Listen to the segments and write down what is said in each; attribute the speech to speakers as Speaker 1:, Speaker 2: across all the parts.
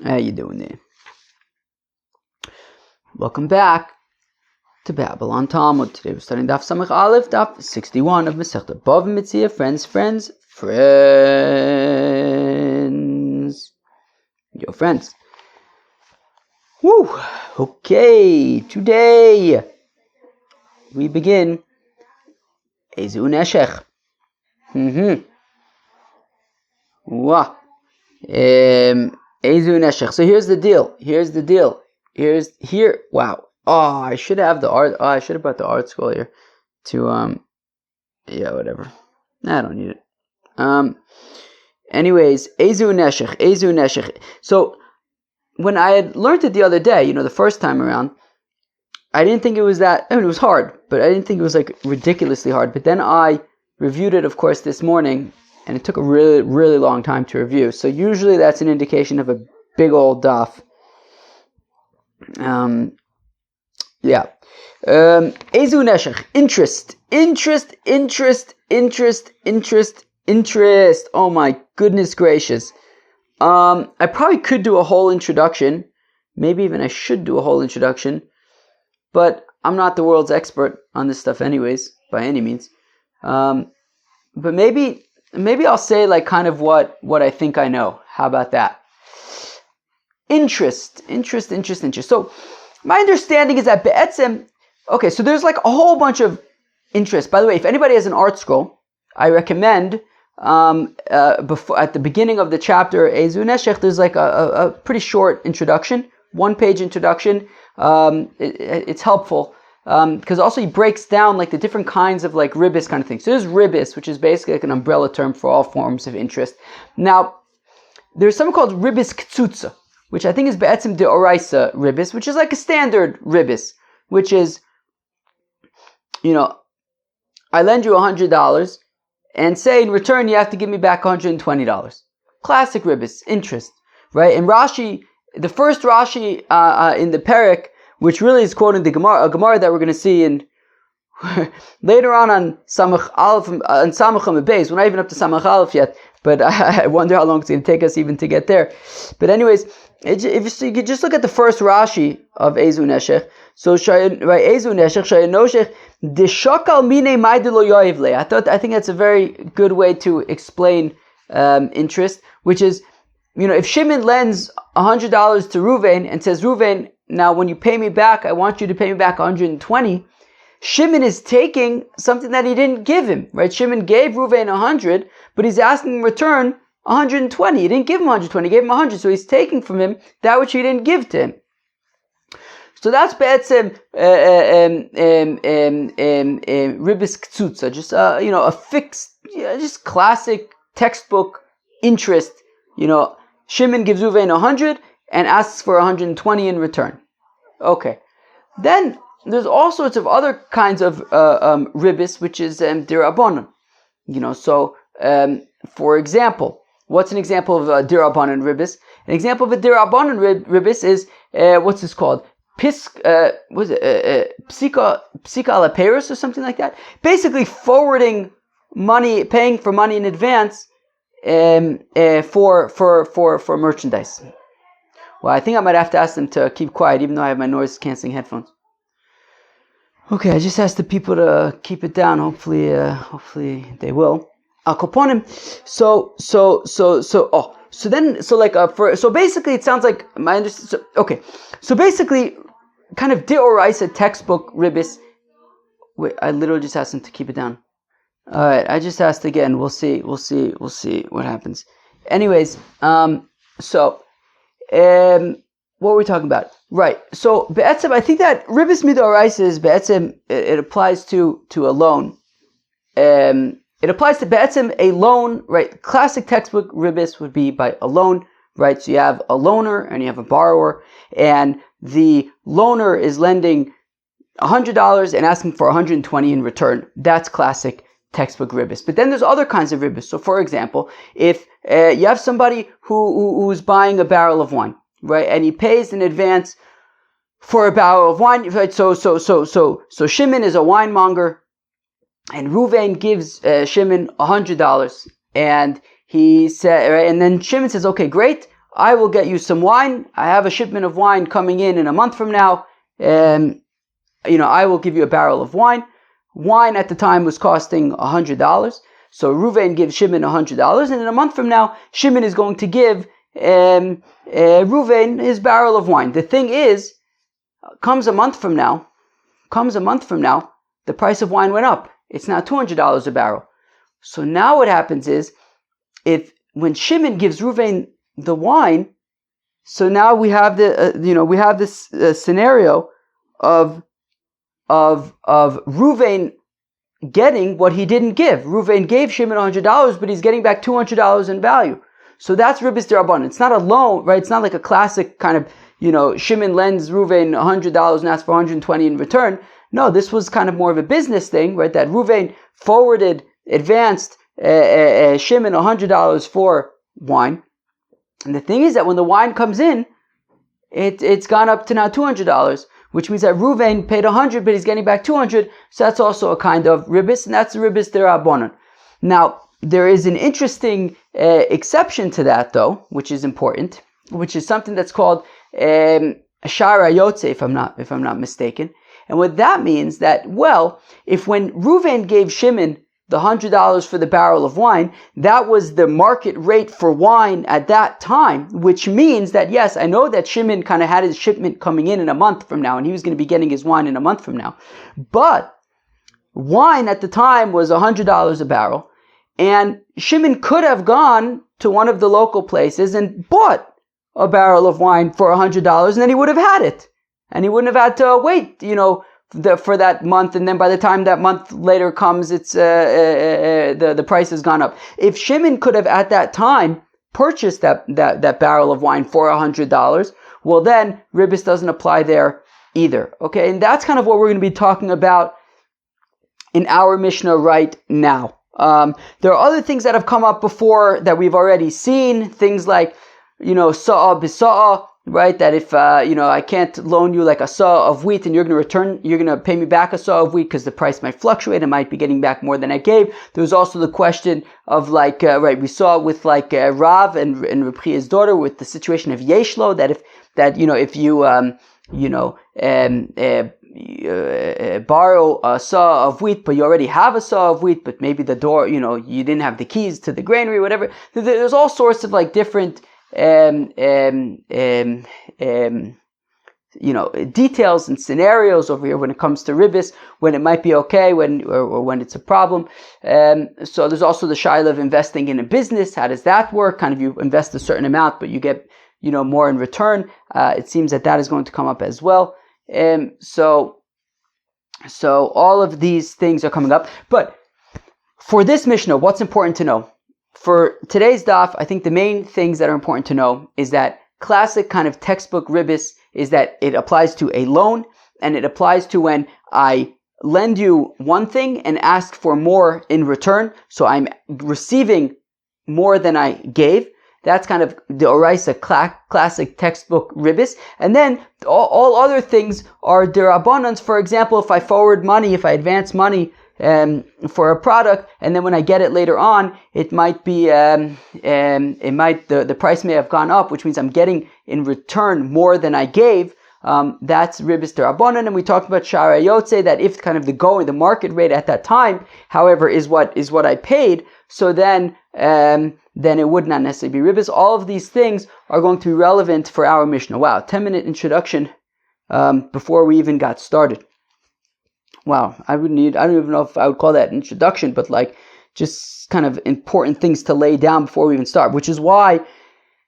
Speaker 1: How you doing there? Welcome back to Babylon Talmud. Today we're studying Daf Samach Aleph, Daf 61 of Masechta BavaMetzia. Friends. Yo, friends. Woo! Okay, today we begin Ezu Neshech. Wow. Ezu Neshech. So here's the deal. Wow. Oh, I should have the art. Oh, I should have brought the art scroll here to yeah, whatever. I don't need it. Anyways, Ezu Neshech. So when I had learned it the other day, the first time around, I didn't think it was that. I mean, it was hard, but I didn't think it was like ridiculously hard. But then I reviewed it, of course, this morning, and it took a really, really long time to review. So usually that's an indication of a big old daf. Yeah. Ezu Neshech. Interest. Oh my goodness gracious. I probably could do a whole introduction. Maybe even I should do a whole introduction. But I'm not the world's expert on this stuff anyways, by any means. But maybe I'll say like kind of what I think I know. How about that? Interest. So my understanding is that be'etzem, okay, so there's like a whole bunch of interest. By the way, if anybody has an art scroll, I recommend before at the beginning of the chapter Ezu Neshech, there's like a pretty short introduction, 1-page introduction. It's helpful because also he breaks down like the different kinds of like ribis kind of things. So there's ribis, which is basically like an umbrella term for all forms of interest. Now, there's something called ribis ktsutza, which I think is be'etzem de oraisa ribis, which is like a standard ribis, which is, I lend you $100 and say in return you have to give me back $120. Classic ribis, interest, right? And Rashi, the first Rashi in the Perek, which really is quoting the Gemara, a Gemara that we're going to see in later on Samach Aleph, on Samach Beis. We're not even up to Samach Aleph yet, but I wonder how long it's going to take us even to get there. But anyways, if you could just look at the first Rashi of Ezu Neshech. So Ezu Neshech Shayanoshech Deshakal Mine Maidelo Yoivle. I think that's a very good way to explain interest, which is, if Shimon lends $100 to Ruvain and says, Ruvain, now when you pay me back, I want you to pay me back 120. Shimon is taking something that he didn't give him, right? Shimon gave Ruvain 100, but he's asking in return 120. He didn't give him 120, he gave him 100, so he's taking from him that which he didn't give to him. So that's be'etzem ribis ktsutza, just a fixed, just classic textbook interest. Shimon gives Ruvain 100 and asks for 120 in return. Okay, then there's all sorts of other kinds of ribis, which is dirabanan. So for example, what's an example of a dirabanan ribis? An example of a dirabanan ribis is what's this called? Psika ala Paris or something like that. Basically, forwarding money, paying for money in advance for merchandise. Well, I think I might have to ask them to keep quiet, even though I have my noise canceling headphones. Okay, I just asked the people to keep it down. Hopefully they will. Al Koponim. So basically, it sounds like my understanding. So basically, kind of deoraisa textbook ribis. Wait, I literally just asked them to keep it down. All right, I just asked again. We'll see what happens. Anyways, what were we talking about? Right. So be'etzem, I think that ribis midoraisa is be'etzem. It applies to a loan. It applies to be'etzem a loan. Right. Classic textbook ribis would be by a loan. Right. So you have a loaner and you have a borrower, and the loaner is lending $100 and asking for 120 in return. That's classic textbook ribis. But then there's other kinds of ribis. So for example, if you have somebody who's buying a barrel of wine, right, and he pays in advance for a barrel of wine, right? So Shimon is a winemonger, and Ruvain gives Shimon $100, and he said, right, and then Shimon says, okay, great, I will get you some wine. I have a shipment of wine coming in a month from now. I will give you a barrel of wine. Wine at the time was costing $100. So Reuven gives Shimon $100, and in a month from now, Shimon is going to give Reuven his barrel of wine. The thing is, comes a month from now, the price of wine went up. It's now $200 a barrel. So now what happens is, when Shimon gives Reuven the wine, so now we have this scenario of Reuven getting what he didn't give. Reuven gave Shimon $100, but he's getting back $200 in value. So that's Ribbis D'Rabbanan. It's not a loan, right? It's not like a classic kind of, Shimon lends Reuven $100 and asks for $120 in return. No, this was kind of more of a business thing, right? That Reuven advanced Shimon $100 for wine. And the thing is that when the wine comes in, it's gone up to now $200. Which means that Reuven paid $100, but he's getting back $200. So that's also a kind of ribbis, and that's the ribbis D'Rabbanan. Now, there is an interesting exception to that, though, which is important, which is something that's called Shara Yotze, if I'm not mistaken. And what that means that, if when Reuven gave Shimon the $100 for the barrel of wine, that was the market rate for wine at that time, which means that, yes, I know that Shimon kind of had his shipment coming in a month from now, and he was going to be getting his wine in a month from now. But wine at the time was $100 a barrel, and Shimon could have gone to one of the local places and bought a barrel of wine for $100, and then he would have had it. And he wouldn't have had to wait, for that month, and then by the time that month later comes, it's the price has gone up. If Shimon could have at that time purchased that barrel of wine for $100, well then ribbis doesn't apply there either. Okay, and that's kind of what we're going to be talking about in our Mishnah right now. There are other things that have come up before that we've already seen, things like sa'a b'sa'a. Right, that if I can't loan you like a saw of wheat, and you're going to pay me back a saw of wheat because the price might fluctuate. I might be getting back more than I gave. There's also the question of we saw with Rav and Repria's daughter with the situation of Yeshlo, if you borrow a saw of wheat, but you already have a saw of wheat, but maybe the door, you didn't have the keys to the granary, whatever. There's all sorts of different details and scenarios over here when it comes to ribbis, when it might be okay, when it's a problem. So there's also the shaila of investing in a business. How does that work? Kind of you invest a certain amount, but you get more in return. It seems that is going to come up as well. So all of these things are coming up. But for this Mishnah, what's important to know? For today's daf, I think the main things that are important to know is that classic kind of textbook ribbis is that it applies to a loan, and it applies to when I lend you one thing and ask for more in return. So I'm receiving more than I gave. That's kind of the Oraisa classic textbook ribbis. And then all other things are derabbanans. For example, if I forward money, if I advance money for a product, and then when I get it later on, it might be the price may have gone up, which means I'm getting in return more than I gave. That's ribbis derabbanan, and we talked about shara yotze, that if kind of the market rate at that time, however, is what I paid, so then it would not necessarily be ribbis. All of these things are going to be relevant for our Mishnah. Wow, 10-minute introduction before we even got started. Wow, I don't even know if I would call that an introduction, but just kind of important things to lay down before we even start, which is why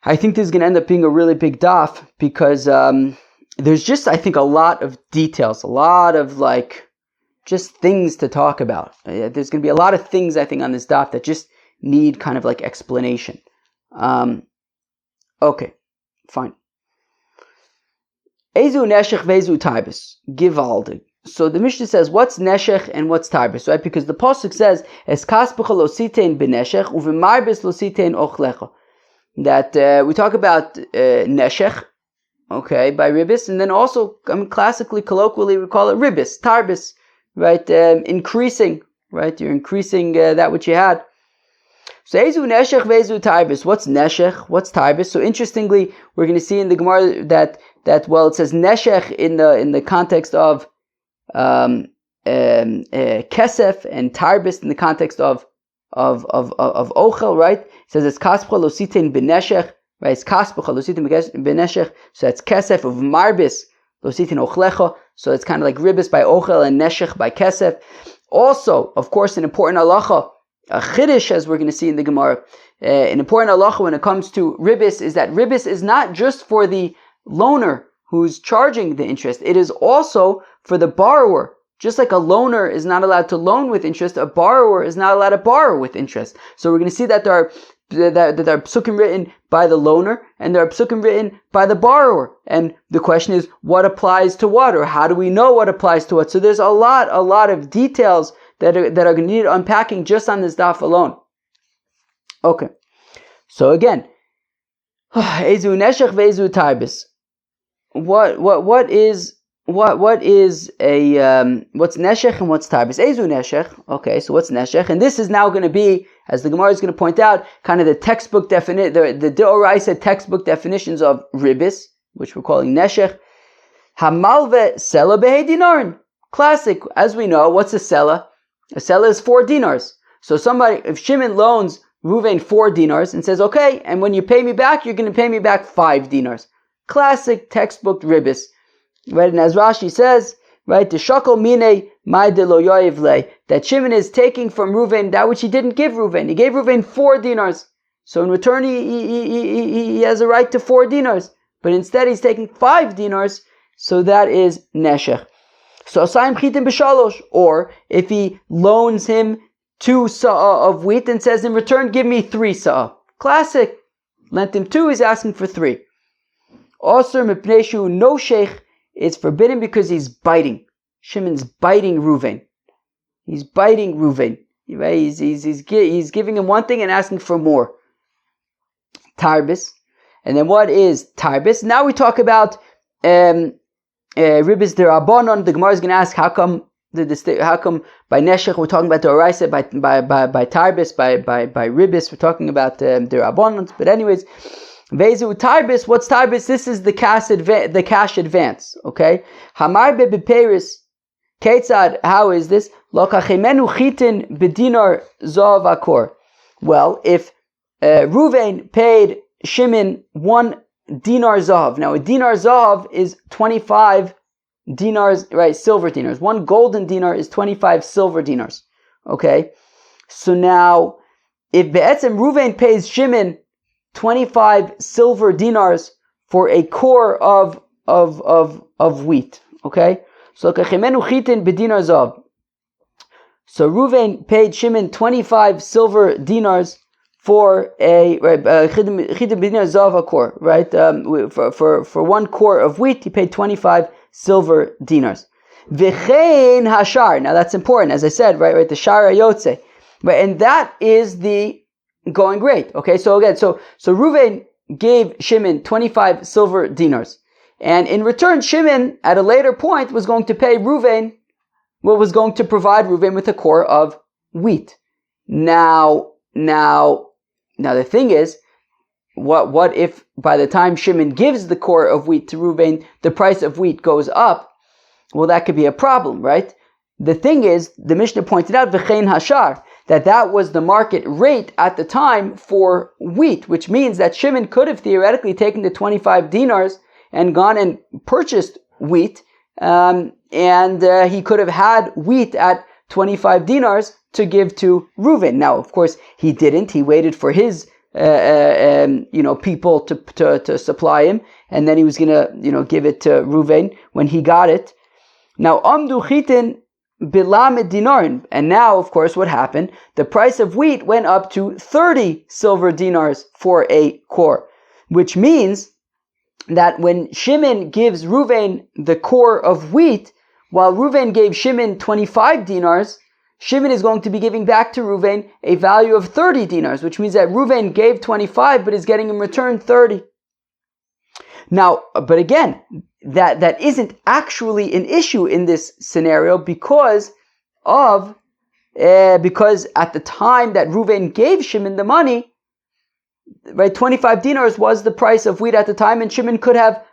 Speaker 1: I think this is going to end up being a really big daf, because there's just, I think, a lot of details, a lot of just things to talk about. There's going to be a lot of things, I think, on this daf that just need kind of explanation. Okay, fine. Ezu neshech vezu taibis, givaldig. So the Mishnah says, what's neshech and what's tarbis, right? Because the pasuk says, "Es kaspecha lo sitein beneshech uvemarbis lo sitein ochlecha." That we talk about neshech, okay, by ribbis, and then also, classically, colloquially, we call it ribbis, tarbis, right? Increasing, right? You're increasing that which you had. So Ezu Neshech Vezu Tarbis. What's Neshech? What's Tarbis? So interestingly, we're going to see in the Gemara that it says Neshech in the context of Kesef, and Tarbis in the context of Ochel, right? It says it's Kaspa Lositin Beneshech, right? It's Kaspa Lositin Beneshech. So that's Kesef of Marbis Lositin Ochlecha. So it's kind of like Ribis by Ochel and Neshech by Kesef. Also, of course, an important halacha, a chiddush, as we're going to see in the Gemara, an important halacha when it comes to ribis is that ribis is not just for the loaner who's charging the interest. It is also for the borrower. Just like a loaner is not allowed to loan with interest, a borrower is not allowed to borrow with interest. So we're going to see that there are psukim written by the loaner and there are psukim written by the borrower. And the question is, what applies to what, or how do we know what applies to what? So there's a lot of details that are going to need unpacking just on this daf alone. Okay. So again, Ezu Neshech Vezu Tarbis. What is what's Neshech and what's Tarbis? Ezu Neshech. Okay, so what's Neshech? And this is now going to be, as the Gemara is going to point out, kind of the textbook the Deoraisa textbook definitions of ribis, which we're calling Neshech. Hamalve Sela Behe Dinarin. Classic, as we know, what's a Sela? A Sela is 4 dinars. So if Shimon loans Ruvain 4 dinars and says, okay, and when you pay me back, you're going to pay me back 5 dinars. Classic textbook ribis. Right, and as Rashi says, right, the shakol mine my de lo yoyev le, that Shimon is taking from Ruvain that which he didn't give Ruvain. He gave Ruvain 4 dinars. So in return, he has a right to 4 dinars. But instead, he's taking 5 dinars. So that is neshech. So asayim chitim b'shalosh, or if he loans him 2 sa'ah of wheat and says in return, give me 3 sa'ah. Classic. Lent him 2, he's asking for 3. Osir mipneshu no sheikh. It's forbidden because he's biting. Shimon's biting Ruvain. He's biting Ruvain. Right? He's giving him one thing and asking for more. Tarbis. And then what is Tarbis? Now we talk about Ribis derabanan. The Gemara is going to ask how come by Neshech we're talking about the Oraisa, by Tarbis, by Ribis we're talking about derabanan. But anyways, Vezu Tarbis, what's Tarbis? This is the cash advance. Okay? Hamar bebeperis, Ketzad, how is this? Lokachemenu chitin bedinar zav akor. Well, if Ruvain paid Shimon 1 dinar zav. Now a dinar zav is 25 dinars, right? Silver dinars. 1 golden dinar is 25 silver dinars. Okay? So now, if Be'etzem Ruvain pays Shimon 25 silver dinars for a core of wheat. Okay? So kachemenu chitin bedinar zav. So Ruvain paid Shimon 25 silver dinars for a chitin bedinar zav a core, right? For 1 core of wheat, he paid 25 silver dinars. V'chein hashar. Now that's important, as I said, right? The shar hayotze, right? And that is the going rate. Okay, so again, so Ruvain gave Shimon 25 silver dinars, and in return, Shimon at a later point was going to pay Ruvain, was going to provide Ruvain with a core of wheat. Now the thing is, what if by the time Shimon gives the core of wheat to Ruvain, the price of wheat goes up? Well, that could be a problem, right? The thing is, the Mishnah pointed out, v'chein hashar, that was the market rate at the time for wheat, which means that Shimon could have theoretically taken the 25 dinars and gone and purchased wheat, and he could have had wheat at 25 dinars to give to Ruvain. Now, of course, he didn't. He waited for his people to supply him, and then he was gonna give it to Ruvain when he got it. Now, amdu chitin bilamed dinarin, and now, of course, what happened? The price of wheat went up to 30 silver dinars for a core, which means that when Shimon gives Ruvain the core of wheat, while Ruvain gave Shimon 25 dinars, Shimon is going to be giving back to Ruvain a value of 30 dinars, which means that Ruvain gave 25 but is getting in return 30. Now, but again, that isn't actually an issue in this scenario because of because at the time that Reuven gave Shimon the money, right, 25 dinars was the price of wheat at the time, and Shimon could have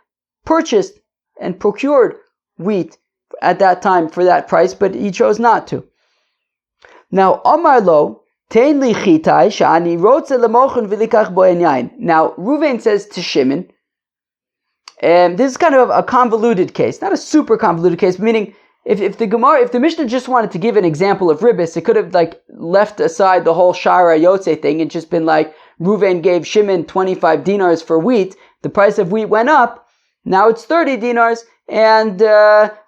Speaker 1: purchased and procured wheat at that time for that price, but he chose not to. Now, Amar lo, tein li chitai shani rotze lemochen v'likach bo en yain. Now, Reuven says to Shimon, and this is kind of a convoluted case, not a super convoluted case, meaning if the Mishnah just wanted to give an example of ribbis, it could have like left aside the whole Shara Yotze thing and just been like, Reuven gave Shimon 25 dinars for wheat, the price of wheat went up, now it's 30 dinars, and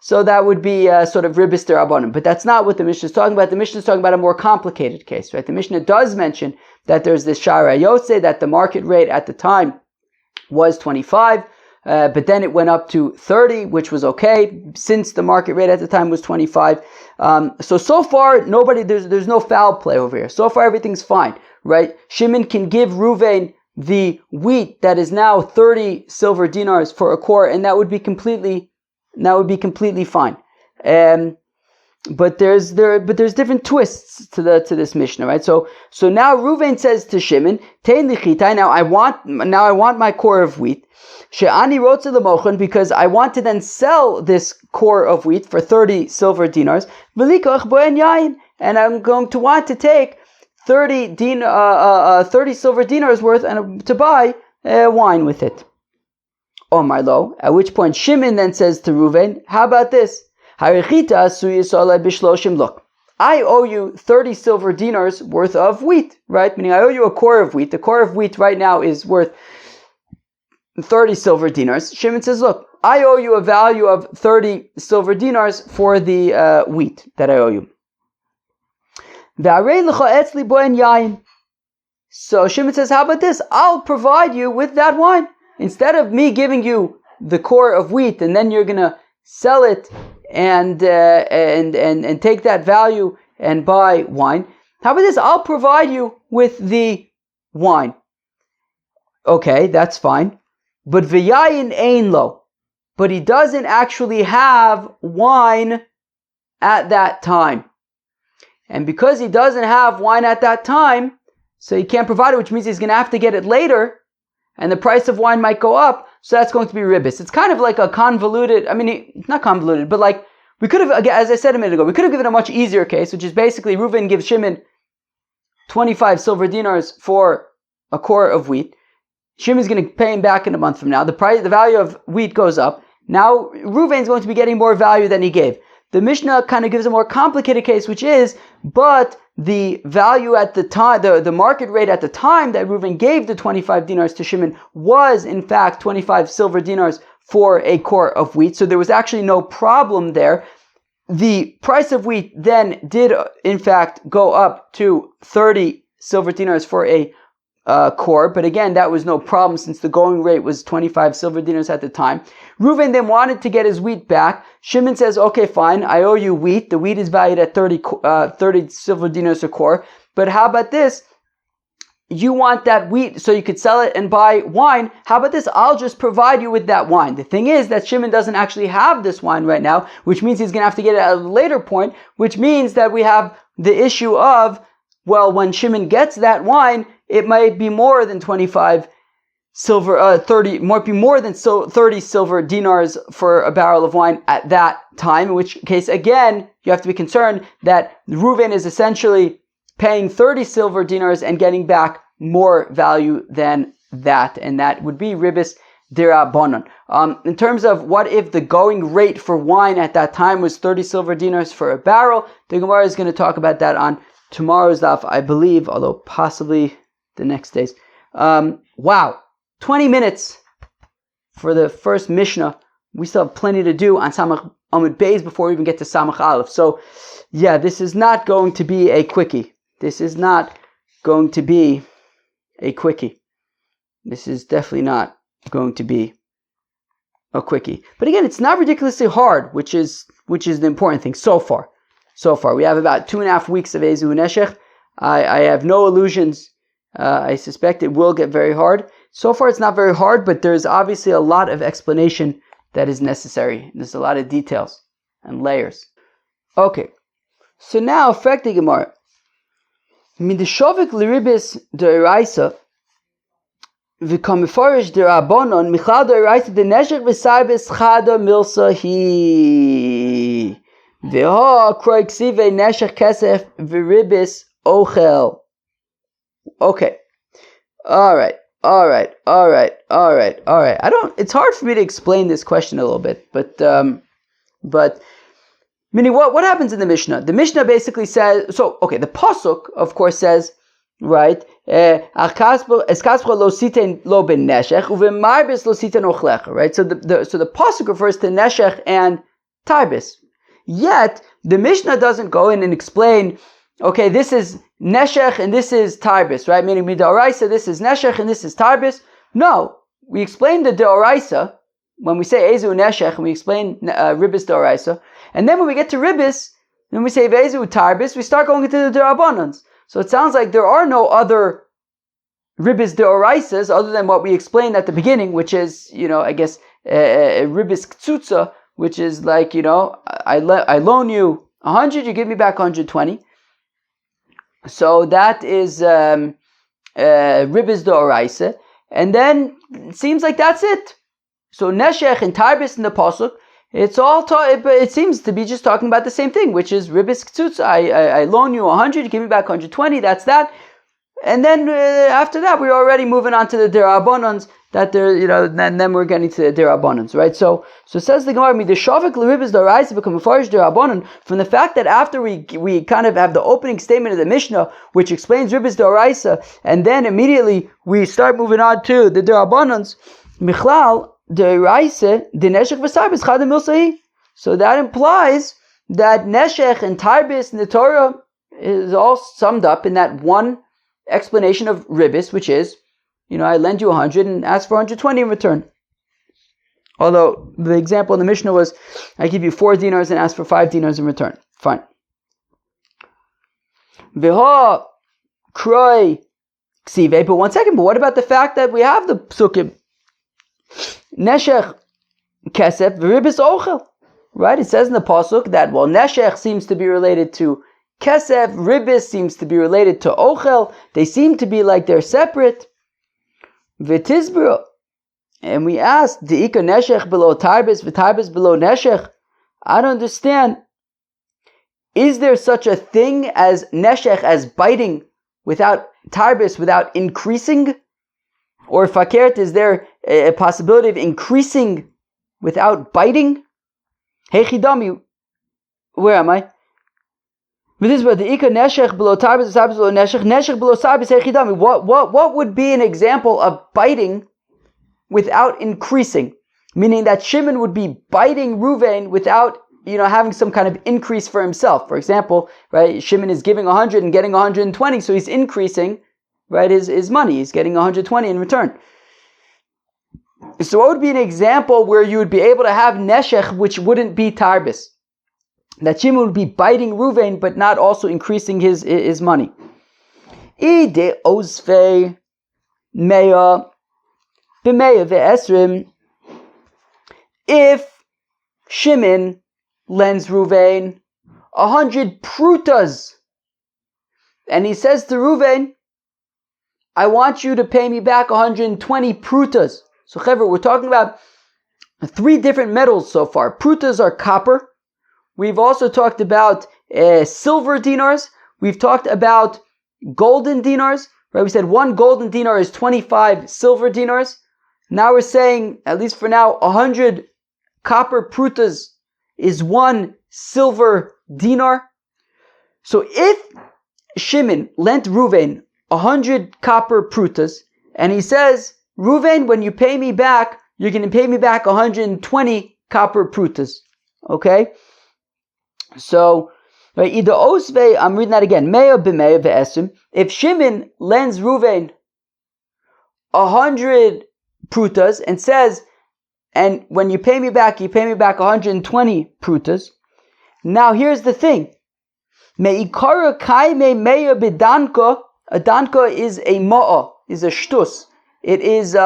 Speaker 1: so that would be sort of ribbis derabanan. But that's not what the Mishnah is talking about. The Mishnah is talking about a more complicated case, right? The Mishnah does mention that there's this Shara Yotze, that the market rate at the time was 25, but then it went up to 30, which was okay, since the market rate at the time was 25. So far, there's no foul play over here. So far, everything's fine, right? Shimon can give Reuven the wheat that is now 30 silver dinars for a core, and that would be completely fine. But there's different twists to this Mishnah, right? So now Reuven says to Shimon, Tein li chitai, now I want my core of wheat. She'ani rotze lemochen, because I want to then sell this core of wheat for 30 silver dinars. V'likach bo en yain, and I'm going to want to take 30 silver dinars worth and to buy wine with it. Omar lo, at which point Shimon then says to Reuven, how about this? Look, I owe you 30 silver dinars worth of wheat, right? Meaning I owe you a core of wheat. The core of wheat right now is worth 30 silver dinars. Shimon says, look, I owe you a value of 30 silver dinars for the wheat that I owe you. So Shimon says, how about this? I'll provide you with that wine. Instead of me giving you the core of wheat and then you're going to sell it and take that value and buy wine, how about this? I'll provide you with the wine. Okay, that's fine. But v'yayin ein lo. But he doesn't actually have wine at that time. And because he doesn't have wine at that time, so he can't provide it, which means he's going to have to get it later, and the price of wine might go up, so that's going to be ribbis. It's kind of like a convoluted, not convoluted, but like, we could have, as I said a minute ago, we could have given a much easier case, which is basically Reuven gives Shimon 25 silver dinars for a core of wheat. Shimon's going to pay him back in a month from now. The value of wheat goes up. Now Reuven's going to be getting more value than he gave. The Mishnah kind of gives a more complicated case, which is, but the value at the time, the market rate at the time that Reuven gave the 25 dinars to Shimon was in fact 25 silver dinars for a core of wheat. So there was actually no problem there. The price of wheat then did in fact go up to 30 silver dinars for a core, but again, that was no problem since the going rate was 25 silver dinars at the time. Reuven then wanted to get his wheat back. Shimon says, okay, fine, I owe you wheat. The wheat is valued at 30 silver dinars a core. But how about this? You want that wheat so you could sell it and buy wine. How about this? I'll just provide you with that wine. The thing is that Shimon doesn't actually have this wine right now, which means he's going to have to get it at a later point, which means that we have the issue of, well, when Shimon gets that wine, it might be more than 25 silver, 30 silver dinars for a barrel of wine at that time, in which case, again, you have to be concerned that Reuven is essentially paying 30 silver dinars and getting back more value than that, and that would be ribbis derabanan. In terms of what if the going rate for wine at that time was 30 silver dinars for a barrel, the Gemara is going to talk about that on tomorrow's daf, I believe, although possibly the next days. Wow, 20 minutes for the first Mishnah. We still have plenty to do on Samach Amud Beis before we even get to Samach Aleph. So, yeah, this is not going to be a quickie. This is not going to be a quickie. This is definitely not going to be a quickie. But again, it's not ridiculously hard, which is the important thing so far. We have about 2.5 weeks of Ezu Neshech. I have no illusions. I suspect it will get very hard. So far, it's not very hard, but there's obviously a lot of explanation that is necessary. There's a lot of details and layers. Okay, So now, frag the Gemara. Midishovik l'ribis d'oraisa v'kamifarish d'rabonon michal d'oraisa d'neshech v'saibis chada milsa hi v'ha kroi ksive neshech kesef v'ribis ochel. Okay. All right. It's hard for me to explain this question a little bit, but meaning what happens in the Mishnah? The Mishnah basically says, the pasuk of course says, right? Right. So the pasuk refers to neshech and tarbis. Yet the Mishnah doesn't go in and explain, okay, this is neshech and this is tarbis, right? Meaning midoraisa, this is neshech and this is tarbis. No, we explain the deoraisa when we say ezu neshech, and we explain ribis deoraisa, and then when we get to ribis, when we say vezu tarbis, we start going into the derabbanans. So it sounds like there are no other ribis deoraisas other than what we explained at the beginning, which is, I guess ribis ktsutza, which is like, I loan you 100, you give me back 120. So that is ribis deoraisa, and then it seems like that's it. So neshech and tarbis in the pasuk, it seems to be just talking about the same thing, which is ribis ktsutz. I loan you 100, you give me back 120. That's that. And then after that, we're already moving on to the derabbanans. That and then we're getting to the derabbanans, right? So says the Gemara, midishavik l'ribis d'oraisa v'kamufarish derabbanan. From the fact that after we kind of have the opening statement of the Mishnah, which explains ribis d'oraisa, and then immediately we start moving on to the derabbanans, michlal d'oraisa d'neshech v'sarbis chad milsahi. So that implies that neshech and tarbis in the Torah is all summed up in that one explanation of ribis, which is, I lend you 100 and ask for 120 in return. Although the example in the Mishnah was, I give you 4 dinars and ask for 5 dinars in return. Fine. V'ha kroi ksive. But one second, but what about the fact that we have the psukim? Neshech kesef v'ribis ochel. Right? It says in the pasuk that, neshech seems to be related to kesef, ribis seems to be related to ochel. They seem to be like they're separate. V'tizbro, and we asked, De'ika neshech below tarbis, v'tarbis below neshech. I don't understand. Is there such a thing as neshech, as biting, without tarbis, without increasing? Or fakert, is there a possibility of increasing without biting? Hechidami, where am I? What would be an example of biting without increasing? Meaning that Shimon would be biting Ruvain without, having some kind of increase for himself. For example, right, Shimon is giving 100 and getting 120, so he's increasing, right, his money. He's getting 120 in return. So what would be an example where you would be able to have neshech, which wouldn't be tarbis? That Shimon would be biting Ruvain, but not also increasing his money. Ide osfe meya b'meya ve'esrim. If Shimon lends Ruvain 100 prutas, and he says to Ruvain, I want you to pay me back 120 prutas. So, Chevra, we're talking about 3 different metals so far. Prutas are copper. We've also talked about silver dinars. We've talked about golden dinars. Right? We said 1 golden dinar is 25 silver dinars. Now we're saying, at least for now, 100 copper prutas is 1 silver dinar. So if Shimon lent Ruvain 100 copper prutas, and he says, Ruvain, when you pay me back, you're going to pay me back 120 copper prutas. Okay? So, right, either osve, I'm reading that again. Meya b'meya ve'esim. If Shimon lends Ruvain 100 prutas and says, and when you pay me back 120 prutas. Now here's the thing. Me'ikara kaime meya b'danka. A danka is a ma'a, is a shtus. It is 6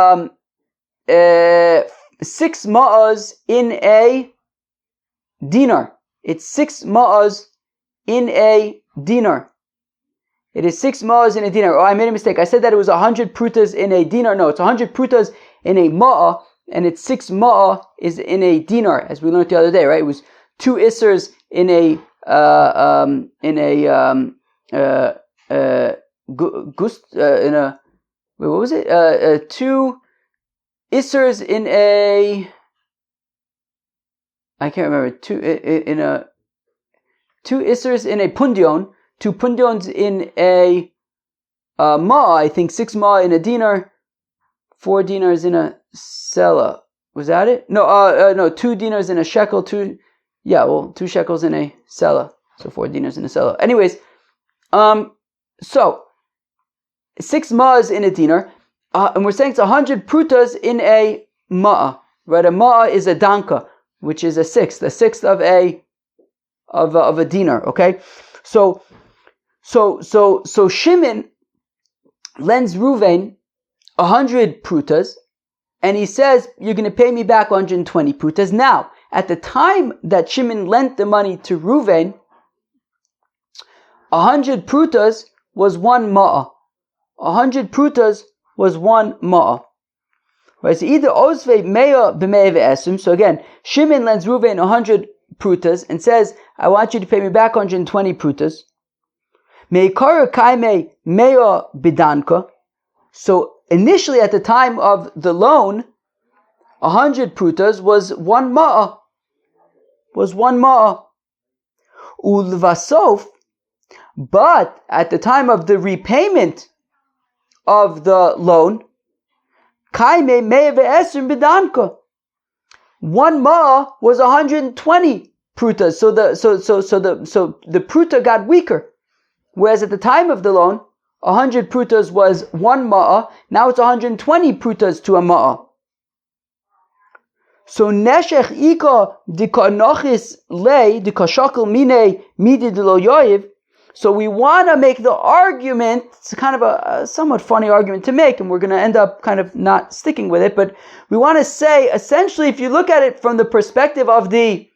Speaker 1: ma'as in a dinar. It's 6 ma'as in a dinar. It is 6 ma'as in a dinar. Oh, I made a mistake. I said that it was 100 prutas in a dinar. No, it's 100 prutas in a ma'a, and it's 6 ma'a is in a dinar, as we learned the other day, right? It was 2 isers in a wait, what was it? 2 isers in a, I can't remember, 2 isers in a pundion, 2 pundions in a ma'a, I think 6 ma'a in a dinar, 4 dinars in a sela. Was that it? No, 2 dinars in a shekel, 2 shekels in a sela. So 4 dinars in a sela. Anyways, so 6 ma'as in a dinar, and we're saying it's 100 prutas in a ma'a, right? A ma'a is a danka, which is a sixth of a dinar. Okay, so Shimon lends Ruvain 100 prutas, and he says, you're going to pay me back 120 prutas. Now, at the time that Shimon lent the money to Ruvain, 100 prutas was 1 ma'a. 100 prutas was 1 ma'a. Right, so either Osve Meya b'Meya ve'esum. So again, Shimon lends Ruvain 100 prutas and says, I want you to pay me back 120 prutas. Meikara kaime Meya bidanka. So initially, at the time of the loan, 100 prutas was 1 ma'a. Ulvasof, but at the time of the repayment of the loan, kaime me'e ve'esrim bidanka. 1 ma'a was 120 prutas. So the pruta got weaker. Whereas at the time of the loan, 100 prutas was 1 ma'a. Now it's 120 prutas to a ma'a. So neshech ika dika nochis lei dika shakel mine midi de lo yoiv. So we want to make the argument. It's kind of a somewhat funny argument to make, and we're going to end up kind of not sticking with it. But we want to say, essentially, if you look at it from the perspective of the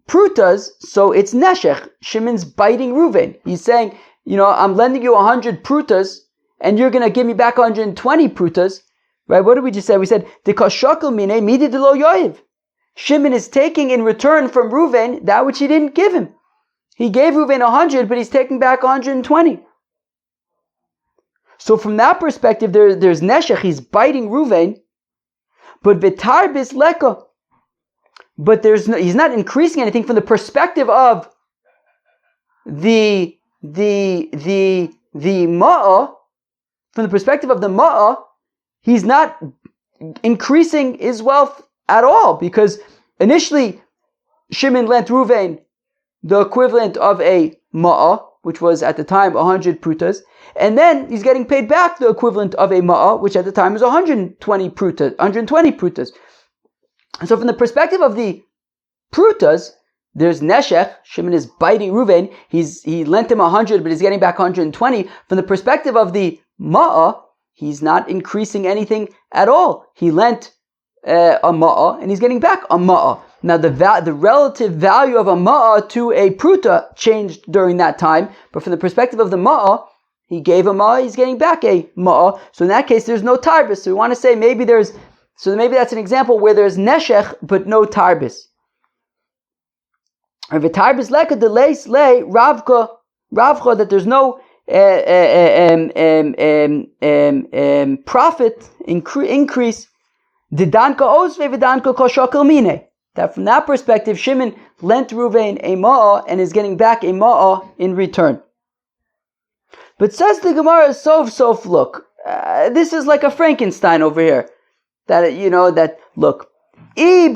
Speaker 1: prutas, so it's neshech. Shimon's biting Ruvain. He's saying, I'm lending you 100 prutas, and you're going to give me back 120 prutas. Right? What did we just say? We said, Dikashakel mine midi de lo yoiv. Shimon is taking in return from Ruvain that which he didn't give him. He gave Ruvain 100, but he's taking back 120. So from that perspective, there's neshech. He's biting Ruvain, but vitar bis leka. But he's not increasing anything from the perspective of the ma'a. From the perspective of the ma'a, he's not increasing his wealth at all, because initially Shimon lent Ruvain the equivalent of a ma'a, which was at the time 100 prutas, and then he's getting paid back the equivalent of a ma'a, which at the time was 120 prutas. And so from the perspective of the prutas, there's neshech. Shimon is biting Ruvain. He lent him 100, but he's getting back 120. From the perspective of the ma'a, he's not increasing anything at all. He lent a ma'a, and he's getting back a ma'a. Now the relative value of a ma'a to a pruta changed during that time, but from the perspective of the ma'a, he gave a ma'a, he's getting back a ma'a. So in that case, there's no tarbis. So we want to say maybe that's an example where there's neshech but no tarbis. Or tarbis leka deleis le ravcha, that there's no profit increase. Didanka osve v'danka koshakel mine. That from that perspective, Shimon lent Ruvain a ma'a and is getting back a ma'a in return. But says the Gemara, sof, look, this is like a Frankenstein over here. Look, if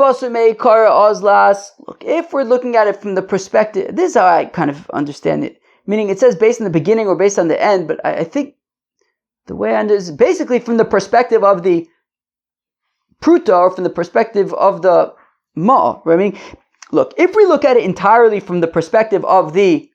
Speaker 1: we're looking at it from the perspective, this is how I kind of understand it. Meaning it says based on the beginning or based on the end, but I think the way I understand is basically from the perspective of the pruta, or from the perspective of the ma'a. Right? I mean, look, if we look at it entirely from the perspective of the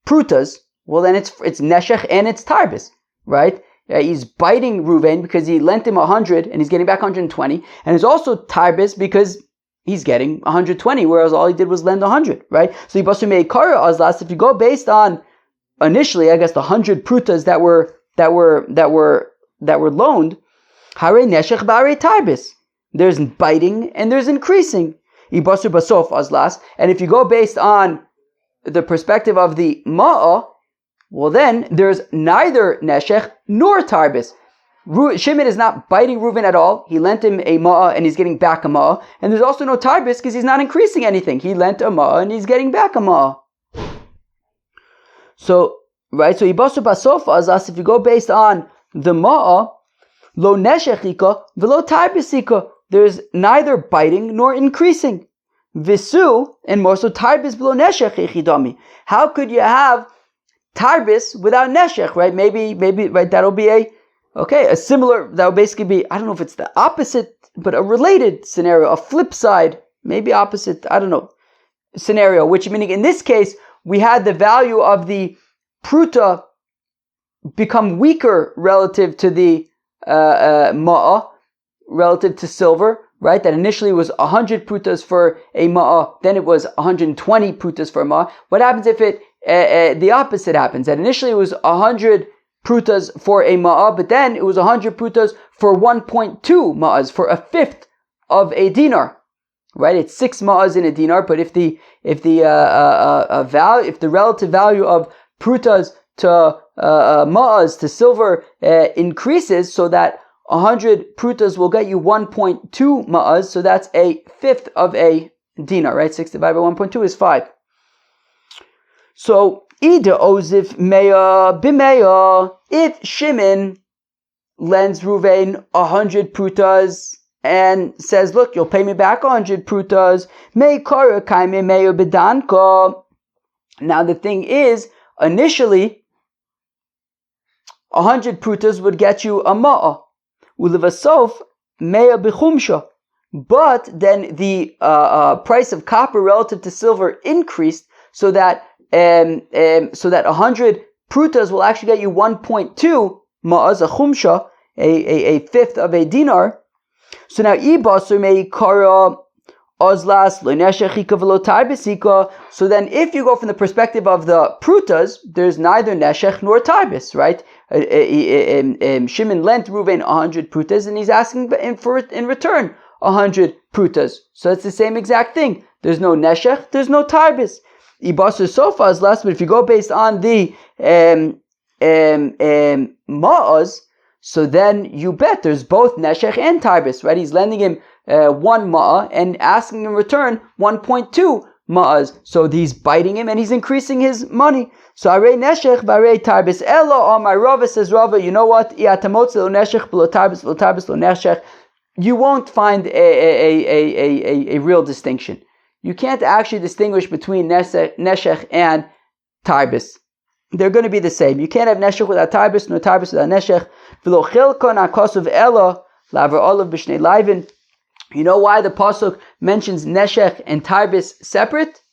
Speaker 1: prutas, well then it's neshech and it's tarbis, right? He's biting Ruvain because he lent him 100 and he's getting back 120, and it's also tarbis because he's getting 120, whereas all he did was lend 100, right? So Yibasu Meikara Azlas, if you go based on initially, I guess the 100 prutas that were loaned, Hare Neshech B'Hare Tarbis. There's biting and there's increasing. Yibasu Basof Azlas, and if you go based on the perspective of the Ma'ah, well then there's neither Neshech nor Tarbis. Shimon is not biting Reuven at all. He lent him a ma'ah and he's getting back a ma'ah. And there's also no tarbis because he's not increasing anything. He lent a ma'ah and he's getting back a ma'ah. So, right, so Yibasu Basofa Azas, if you go based on the ma'ah, lo neshechika velo tarbisika. There's neither biting nor increasing. Visu, and more so tarbis below neshech echidami. How could you have tarbis without neshech, right? Maybe, right, that'll be a similar, that would basically be, I don't know if it's the opposite, but a related scenario, a flip side, maybe opposite, I don't know, scenario, which meaning in this case, we had the value of the pruta become weaker relative to the ma'ah, relative to silver, right? That initially was 100 prutas for a ma'ah, then it was 120 prutas for a ma'ah. What happens if the opposite happens? That initially it was 100 prutas for a ma'ah, but then it was 100 prutas for 1.2 ma'ahs, for a fifth of a dinar, right? It's 6 ma'ahs in a dinar, but if the relative value of prutas to ma'ahs to silver increases, so that 100 prutas will get you 1.2 ma'ahs, so that's a fifth of a dinar, right? 6 divided by 1.2 is 5. So Ida Ozif Meya Bimeya, if Shimon lends Ruvain 100 prutas and says, look, you'll pay me back 100 prutas, Mei Kara Kaime Meya Bidanka. Now the thing is, initially 100 prutas would get you a ma'ah. Ulevasof Meya Bichumsha. But then the price of copper relative to silver increased, so that 100 prutas will actually get you 1.2 ma'az, a chumsha, a fifth of a dinar. So now ibasur mei kara ozlas lo neshechika velo tarbisika. So then if you go from the perspective of the prutas, there's neither neshech nor tarbis, right? Shimon lent Reuven 100 prutas and he's asking in return 100 prutas. So it's the same exact thing. There's no neshech, there's no tarbis. Ibasur sofa is less, but if you go based on the ma'az, so then you bet there's both neshech and tarbis, right? He's lending him 1 ma'ah and asking in return 1.2 ma'az. So he's biting him and he's increasing his money. So arei neshech v'arei tarbis elo. My Rava says, Rava, you know what? Iatamotze lo neshech lo tarbis lo neshech. You won't find a real distinction. You can't actually distinguish between neshech and tarbis. They're going to be the same. You can't have neshech without tarbis, nor tarbis without neshech. V'lo chilkon ha'kosuv elo laver olav b'shnei laivin. You know why the pasuk mentions neshech and tarbis separate?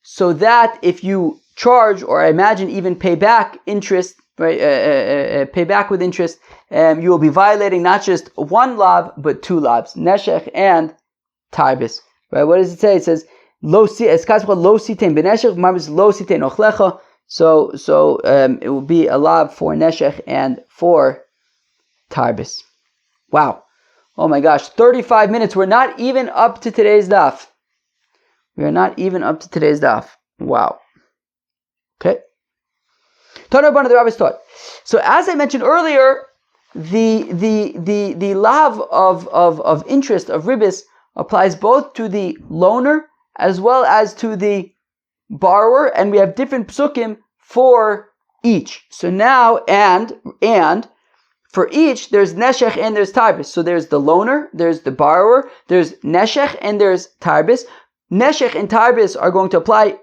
Speaker 1: So that if you charge, or I imagine even pay back interest, right? Pay back with interest, you will be violating not just 1 lav but 2 lavs, neshech and tarbis. Right? What does it say? It says lo sitein beneshech, marbis lo sitein ochlecha. So it will be a lav for neshech and for tarbis. Wow. Oh my gosh, 35 minutes. We're not even up to today's daf. Wow. Okay. Tanur the rabbis taught. So as I mentioned earlier, the lav of interest of ribis applies both to the loaner as well as to the borrower, and we have different psukim for each. So now, and for each, there's neshech and there's tarbis. So there's the loaner, there's the borrower, there's neshech and there's tarbis. Neshech and tarbis are going to apply,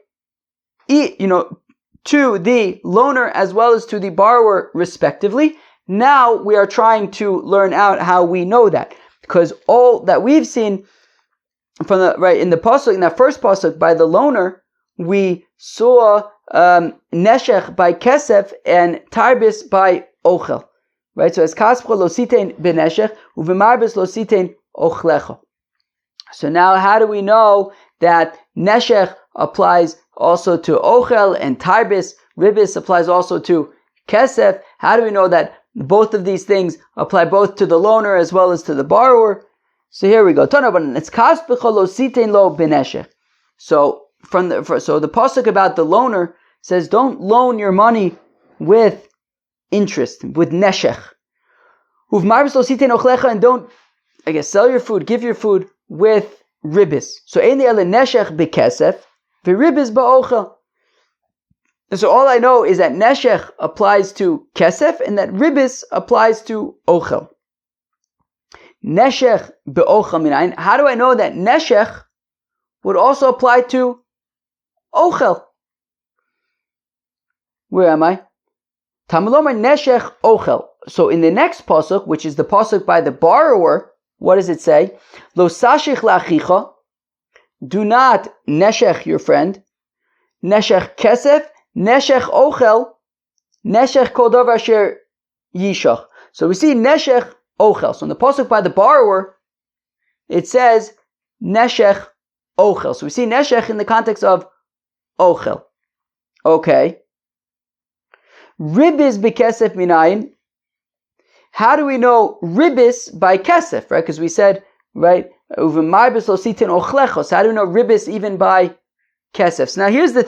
Speaker 1: to the loaner as well as to the borrower, respectively. Now we are trying to learn out how we know that, because all that we've seen from in the pasuk, in that first pasuk by the loaner, we saw neshech by kesef and tarbis by ochel. Right, so as kaspcha lo sitein beneshech uvemarbis lo sitein ochlecha. So now how do we know that neshech applies also to ochel and tarbis, ribis applies also to kesef? How do we know that both of these things apply both to the loaner as well as to the borrower? So here we go. So the pasuk about the loaner says, don't loan your money with interest, with neshech. And don't, sell your food, give your food with ribis. So neshech bekesef, v'ribis ba'ochel. And so all I know is that neshech applies to kesef and that ribis applies to ochel. Neshech be'ochel minayin. How do I know that neshech would also apply to ochel? Where am I? Tamalomer neshech ochel. So in the next pasuk, which is the pasuk by the borrower, what does it say? Lo sashich la'achicha. Do not neshech your friend. Neshech kesef. Neshech ochel. Neshech kol davar asher yishach. So we see neshech ochel. So in the pasuk by the borrower, it says neshech ochel. So we see neshech in the context of ochel. Okay. Ribis bekesef minayin. How do we know ribis by kesef? Right? Because we said, right, uvemarbis lo sitin ochlechos. How do we know ribis even by kesef? So now here's the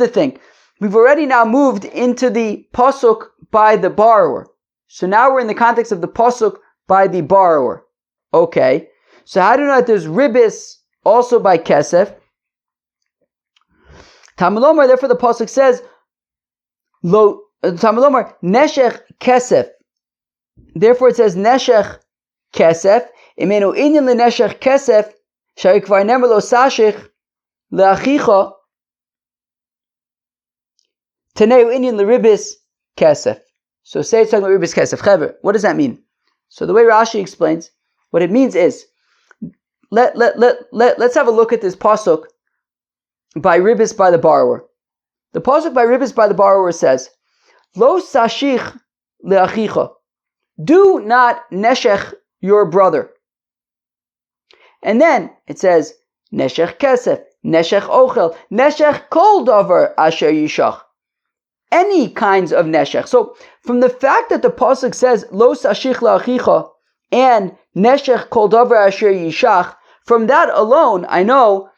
Speaker 1: thing. We've already now moved into the pasuk by the borrower. So now we're in the context of the pasuk by the borrower. Okay. So how do you know that there's ribis also by kesef? Tamalomar, therefore the pasuk says, lo Tamalomar neshech kesef. Therefore it says neshech kesef. Imenu inyan le neshech kesef. Shari kvar nemer lo sashich leachicha. Taneu inyan le ribis kesef. So say it's talking about ribis kesef. Chaver, what does that mean? So the way Rashi explains, what it means is, let's have a look at this pasuk by ribis by the borrower. The pasuk by ribis by the borrower says, Lo sashich leachicha. Do not neshech your brother. And then it says, neshech kesef, neshech ochel, neshech kol davar asher yishach. Any kinds of neshech. So from the fact that the pasuk says, Lo sashich leachicha, and neshech kol davar asher yishach, from that alone, I know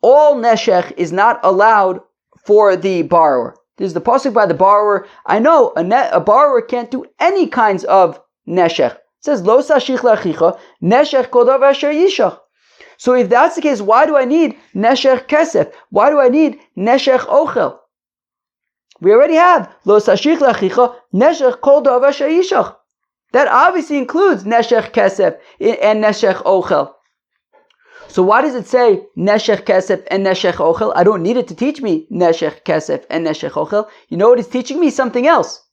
Speaker 1: all neshech is not allowed for the borrower. This is the pasuk by the borrower. I know a borrower can't do any kinds of neshech. It says, Lo sashich leachicha, neshech kol davar asher yishach. So if that's the case, why do I need neshech kesef? Why do I need neshech ochel? We already have Lo sashich leachicha, neshech kol davar asher yishach. That obviously includes neshech kesef and neshech ochel. So why does it say neshech kesef and neshech ochel? I don't need it to teach me neshech kesef and neshech ochel. You know what it's teaching me? Something else.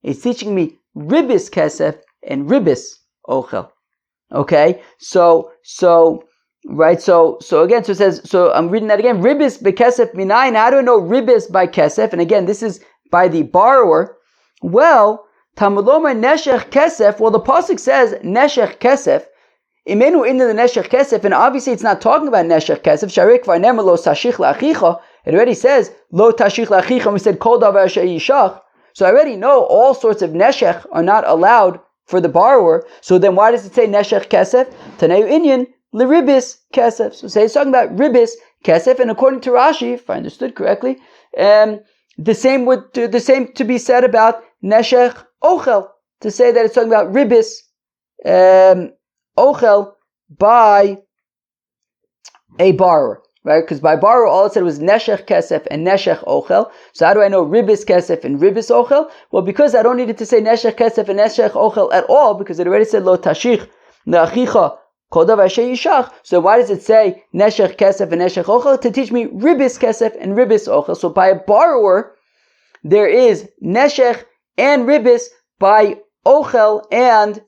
Speaker 1: It's teaching me ribis kesef and ribis ochel. Okay? So again, so it says, so I'm reading that again. Ribis bekesef minayin. How do I know ribis by kesef? And again, this is by the borrower. Well, Tamuloma neshech kesef. Well, the pasuk says neshech kesef. Imenu into the neshech kesef, and obviously it's not talking about neshech kesef. Sharik v'nemer lo tashich la'achicha. It already says lo tashich la'achicha. And we said kol davar asher yishach. So I already know all sorts of neshech are not allowed for the borrower. So then why does it say neshech kesef? Taneu inyan l'ribis kesef. So say it's talking about ribis kesef, and according to Rashi, if I understood correctly, the same to be said about neshech ochel. To say that it's talking about ribis ochel by a borrower, right? Because by borrower, all it said was neshech kesef and neshech ochel. So how do I know ribis kesef and ribis ochel? Well, because I don't need it to say neshech kesef and neshech ochel at all, because it already said lo tashich leachicha kol davar asher yishach. So why does it say neshech kesef and neshech ochel? To teach me ribis kesef and ribis ochel. So by a borrower, there is neshech and ribis by ochel and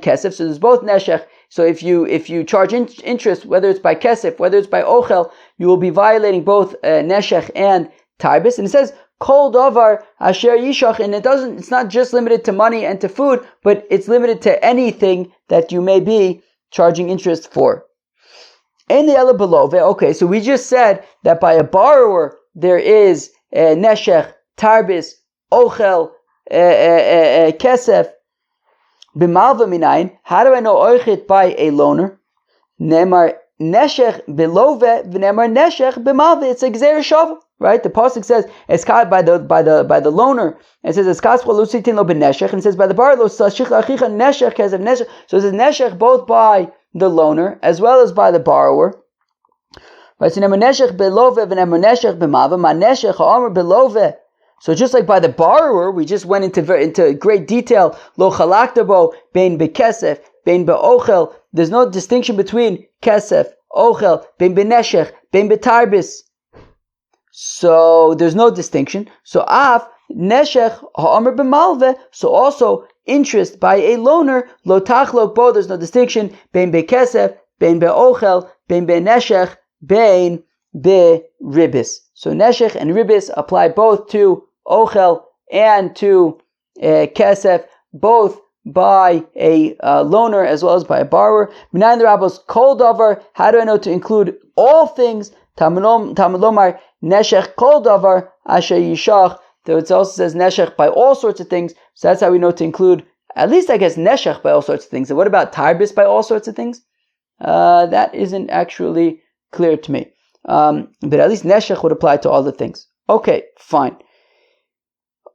Speaker 1: kesef. So there's both neshech. So if you charge interest, whether it's by kesef, whether it's by ochel, you will be violating both neshech and tarbis. And it says kol davar asher yishach, and it's not just limited to money and to food, but it's limited to anything that you may be charging interest for. Okay, so we just said that by a borrower there is neshech, tarbis, ochel, kesef, b'malva minayin. How do I know oichet by a loaner? Nemar neshech belove v'nemar neshech b'malva. It's a gzeir shav, right? The pasuk says eskat by the loaner. It says eskas lo sitin lo b'neshech, and it says by the borrower lo sashich achicha neshech kesef neshech. So it says neshech both by the loaner as well as by the borrower. Right? So nemar neshech belove v'nemar neshech b'malva. Ma neshech ha'omer belove. So just like by the borrower, we just went into great detail. Lo chalakta bein bekesef, bein beochel. There's no distinction between kesef, ochel, bein beneshech, bein betarbis. So there's no distinction. So af neshech ha'omer b'malve. So also interest by a loaner, lo tachlok bo. There's no distinction. Bein bekesef, bein beochel, bein beneshech, bein beribis. So neshech and ribis apply both to ochel and to kesef, both by a loaner as well as by a borrower. Minayin the rabbos kol davar. How do I know to include all things? Tamalomar neshech kol davar asher yishach. Though it also says neshech by all sorts of things. So that's how we know to include at least, I guess, neshech by all sorts of things. And what about tarbis by all sorts of things? That isn't actually clear to me. But at least neshech would apply to all the things. Okay, fine.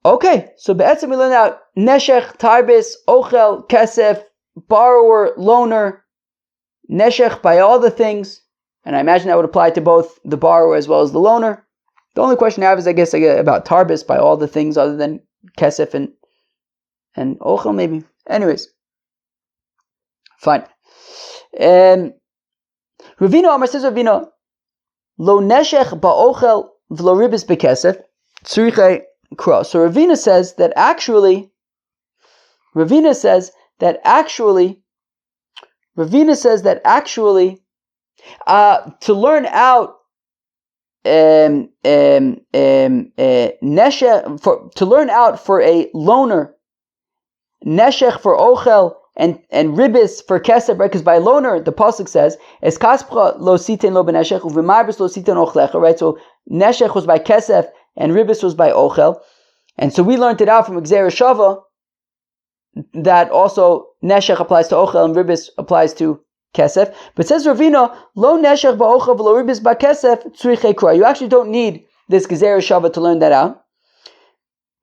Speaker 1: Okay, so be'etzem we learn out neshech, tarbis, ochel, kesef, borrower, loaner, neshech by all the things, and I imagine that would apply to both the borrower as well as the loaner. The only question I have is, I guess, about tarbis by all the things other than kesef and ochel, maybe. Anyways, fine. Ravina Amar says, Ravina, lo neshech ba'ochel v'lo ribis bekesef tzrichei. So Ravina says that actually, to learn out neshech to learn out for a loaner, neshech for ochel and ribis for kesef, right? Because by loaner the pasuk says es kaspcha lo siten lo beneshech uv'marbis lo siten ochlecha, right? So neshech was by kesef and ribis was by ochel, and so we learned it out from Gzeira Shava that also neshech applies to ochel and ribis applies to kesef. But says Ravina, lo neshech ba'ochel v'lo ribis ba'kesef tzrichei kra. You actually don't need this Gzeira Shava to learn that out,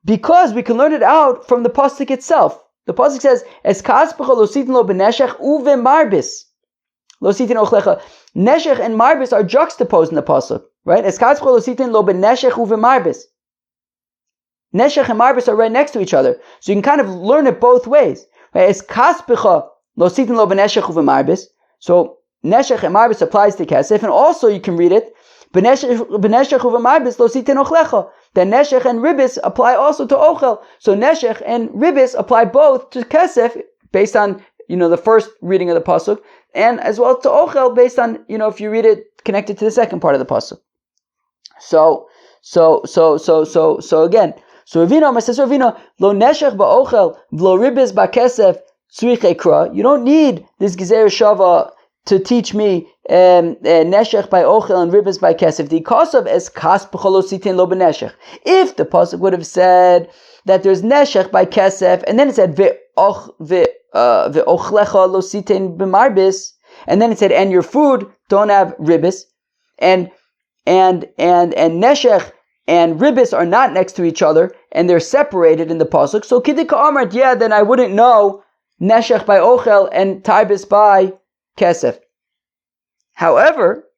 Speaker 1: because we can learn it out from the pasuk itself. The pasuk says es kaspecha lo sitin lo beneshech uv'marbis lo sitin ochlecha. Neshech and marbis are juxtaposed in the pasuk. Right? Neshech and marbis are right next to each other. So you can kind of learn it both ways. Right? So neshech and marbis applies to kesef, and also you can read it that neshech and ribis apply also to ochel. So neshech and ribis apply both to kesef based on the first reading of the pasuk, and as well to ochel based on if you read it connected to the second part of the pasuk. So again, so Ravina says, Ravina, lo neshech ba'ochel v'lo ribis ba'kesef tzrichei kra. You don't need this Gzeira Shava to teach me neshech by ochel and ribis by kesef. The cause of es kas b'cholo sitin lo b'neshech. If the pasuk would have said that there's neshech by kesef, and then it said ve'ochlecha lo sitin b'marbis, and then it said and your food don't have ribis, and neshech and ribis are not next to each other, and they're separated in the pasuk. So kidika amart, then I wouldn't know neshech by ochel and tarbis by kesef. However,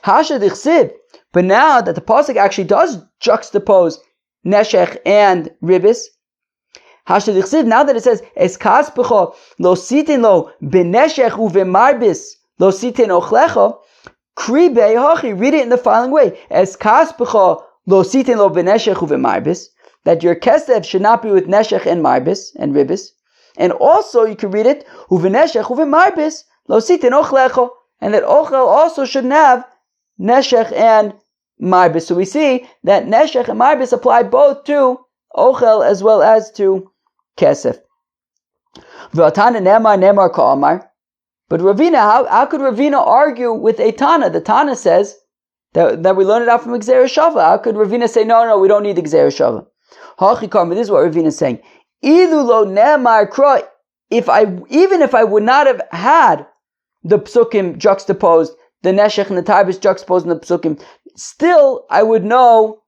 Speaker 1: hasha dichsid, but now that the pasuk actually does juxtapose neshech and ribis, hasha dichsid, now that it says es kaspecha lo sitin lo beneshech uvemarbis lo sitin ochlecha, Kri hachi, read it in the following way: Es kaspecha lo sitin lo beneshech uvemarbis, that your kesef should not be with neshech and marbis and ribis, and also you can read it uveneshech uvemarbis lo sitin ochlecha, and that ochel also shouldn't have neshech and marbis. So we see that neshech and marbis apply both to ochel as well as to kesef. V'atana nemar ka'amar. But Ravina, how could Ravina argue with a Tana? The Tana says that we learn it out from Gzeira Shava. How could Ravina say, no, we don't need the Gzeira Shava? This is what Ravina is saying. Ilu lo nemar kra. Even if I would not have had the psukim juxtaposed, the neshech and the tarbis juxtaposed in the psukim, still I would know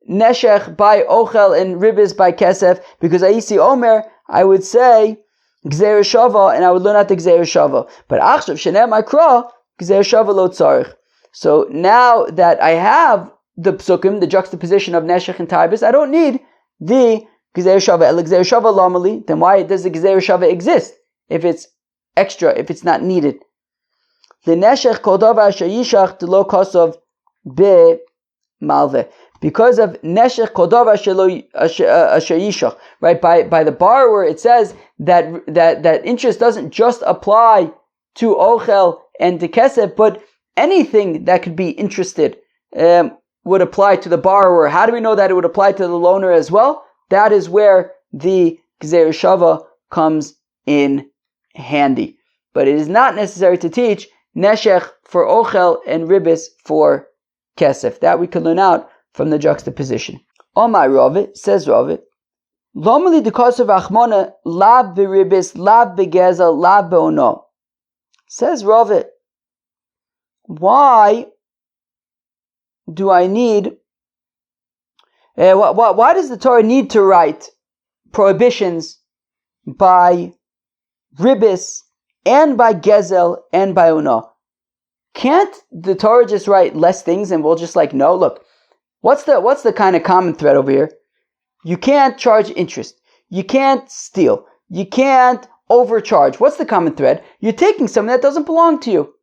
Speaker 1: neshech by ochel and ribis by kesef, because Aisi Omer, I would say Gzeira Shava, and I would learn out the Gzeira Shava. But achshav shenem akra Gzeira Shava lo tzarich. So now that I have the psukim, the juxtaposition of neshech and tarbis, I don't need the Gzeira Shava. El Gzeira Shava lamali. Then why does the Gzeira Shava exist if it's extra, if it's not needed? The neshech kol davar asher yishach lo kosov be malve. Because of neshech kol davar asher yishach, right? By the borrower, it says that interest doesn't just apply to ochel and to kesef, but anything that could be interested would apply to the borrower. How do we know that it would apply to the loaner as well? That is where the Gzeira Shava comes in handy. But it is not necessary to teach neshech for ochel and ribis for kesef. That we can learn out from the juxtaposition. Omar Ravit, says Ravit, Lomali de kosav achmona lav beribis, lav begezel, lav beono. Says Ravit, why do I need? Why does the Torah need to write prohibitions by ribis and by gezel and by ono? Can't the Torah just write less things and we'll just no? Look, what's the kind of common thread over here? You can't charge interest. You can't steal. You can't overcharge. What's the common thread? You're taking something that doesn't belong to you,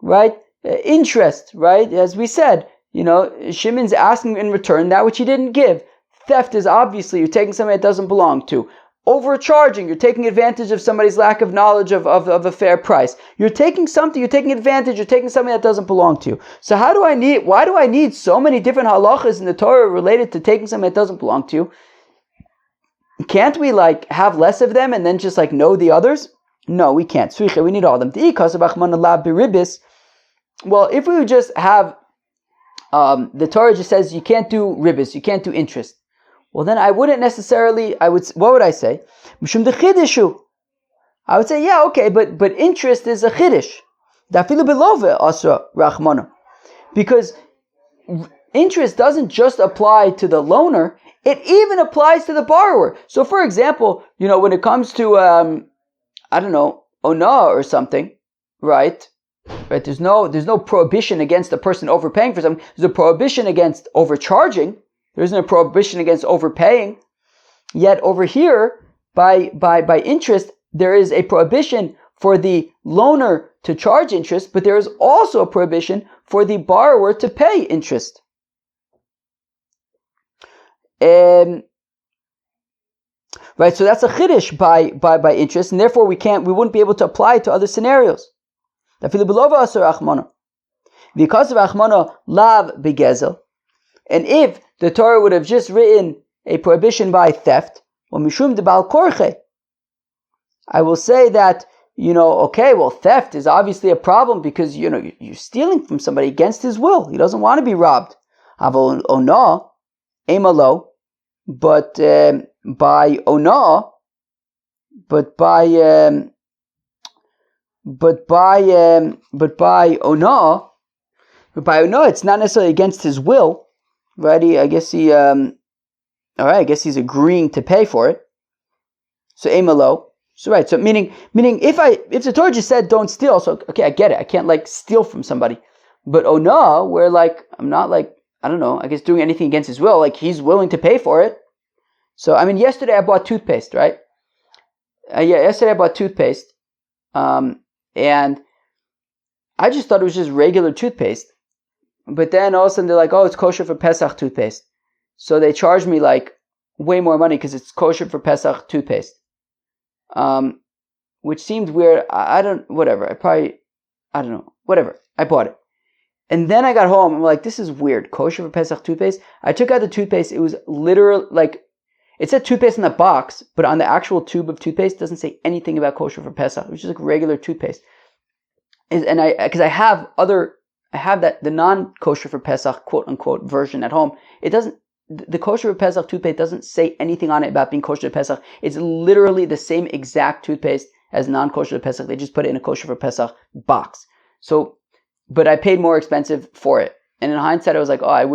Speaker 1: right? Interest, right? As we said, Shimon's asking in return that which he didn't give. Theft is obviously you're taking something that doesn't belong to. Overcharging, you're taking advantage of somebody's lack of knowledge of a fair price. You're taking something advantage, you're taking something that doesn't belong to you. So why do I need so many different halachas in the Torah related to taking something that doesn't belong to you? Can't we have less of them and then just know the others? No, we can't. We need all of them. Well, if we would just have the Torah just says you can't do ribis, you can't do interest. Well, then I wouldn't necessarily. What would I say? Mishum de chidishu. I would say, yeah, okay, but interest is a chiddush. Dafilu belove asra rachmana, because interest doesn't just apply to the loaner; it even applies to the borrower. So, for example, when it comes to ona or something, right? Right? There's no prohibition against a person overpaying for something. There's a prohibition against overcharging. There isn't a prohibition against overpaying. Yet over here, by interest, there is a prohibition for the loaner to charge interest, but there is also a prohibition for the borrower to pay interest. Right, so that's a chiddush by interest, and therefore we wouldn't be able to apply it to other scenarios. Because of achmana lav begezel, and if the Torah would have just written a prohibition by theft, or mishum de bal korche, I will say that, okay, well, theft is obviously a problem because, you're stealing from somebody against his will. He doesn't want to be robbed. Aval ona, emalo, but by ona, but by ona, it's not necessarily against his will. Right? I guess he's agreeing to pay for it. So emalo. So right. So meaning if the Torah just said don't steal, so okay, I get it. I can't steal from somebody. But no, where I'm not I don't know, I guess doing anything against his will, he's willing to pay for it. So yesterday I bought toothpaste, right? Yesterday I bought toothpaste, and I just thought it was just regular toothpaste. But then all of a sudden they're like, oh, it's kosher for Pesach toothpaste. So they charge me way more money because it's kosher for Pesach toothpaste. Which seemed weird. I don't know. Whatever. I bought it. And then I got home, I'm like, this is weird. Kosher for Pesach toothpaste? I took out the toothpaste, it was literally like, it said toothpaste in the box, but on the actual tube of toothpaste, it doesn't say anything about kosher for Pesach. It was just like regular toothpaste. And because I have the non-kosher for Pesach, quote unquote, version at home. The kosher for Pesach toothpaste doesn't say anything on it about being kosher for Pesach. It's literally the same exact toothpaste as non-kosher for Pesach. They just put it in a kosher for Pesach box. So, but I paid more expensive for it. And in hindsight, I was like, I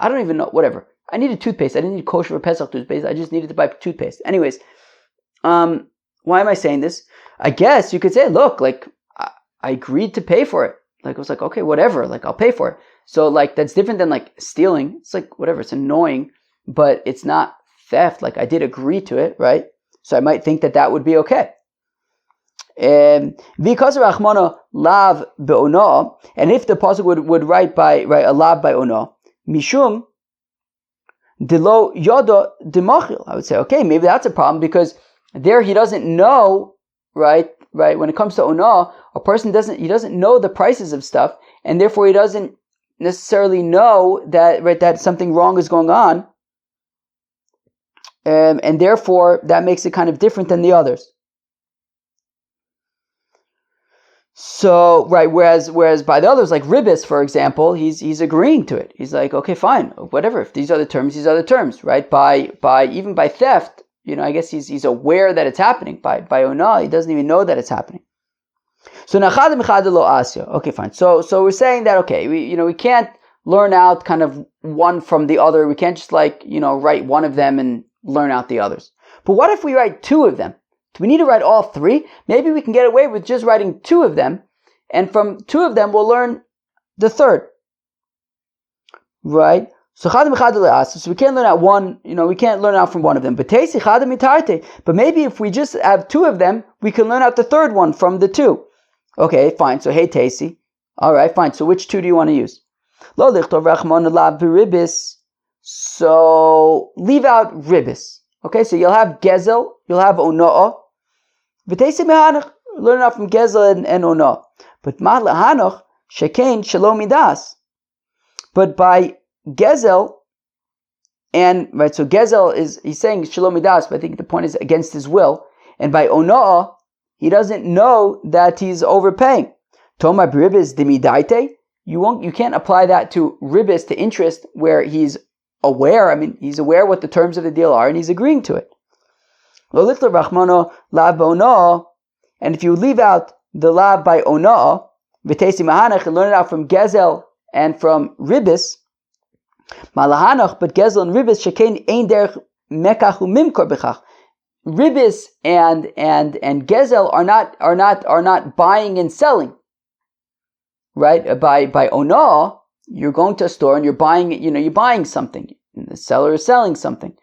Speaker 1: don't even know, whatever. I needed toothpaste. I didn't need kosher for Pesach toothpaste. I just needed to buy toothpaste. Anyways, why am I saying this? I guess you could say, look, like, I agreed to pay for it. Like, I was like, okay, whatever, like, I'll pay for it. So, like, that's different than, like, stealing. It's like, whatever, it's annoying, but it's not theft. Like, I did agree to it, right? So I might think that would be okay. Because of Rachmana lav be'ona, and if the pasuk would write a lav by ona, mishum delo yoda demachil, I would say, okay, maybe that's a problem because there he doesn't know, right? When it comes to ona, a person doesn't know the prices of stuff, and therefore he doesn't necessarily know that something wrong is going on, and therefore that makes it kind of different than the others. So, whereas by the others, like Ribis, for example, he's agreeing to it. He's like, okay, fine, whatever. If these are the terms, these are the terms, right? Even by theft, I guess he's aware that it's happening. By ona, he doesn't even know that it's happening. So nachad mechad lo asya. Okay, fine. So we're saying that we can't learn out kind of one from the other. We can't just write one of them and learn out the others. But what if we write two of them? Do we need to write all three? Maybe we can get away with just writing two of them, and from two of them we'll learn the third. Right? So we can't learn out one, we can't learn out from one of them. But maybe if we just have two of them, we can learn out the third one from the two. Okay, fine. So hey Tasi. Alright, fine. So which two do you want to use? So leave out ribis. Okay, so you'll have gezel, you'll have ona'ah. Learn out from gezel and ona'ah. But ma'la hanoch shekain shalom midas. But by gezel, and right, so gezel he's saying shalom midas, but I think the point is against his will. And by ona'ah, he doesn't know that he's overpaying. Toma b'ribis dimidaite. You can't apply that to ribis, to interest, where he's aware. I mean, he's aware what the terms of the deal are, and he's agreeing to it. And if you leave out the lav by ona'ah, v'tesi mahanach, and learn it out from gezel and from ribis, malahanach, but gezel and ribis shekein ein derech mekach umimkor bechach. Ribis and gezel are not buying and selling, right? By ona'ah, you're going to a store and you're buying, you're buying something. The seller is selling something.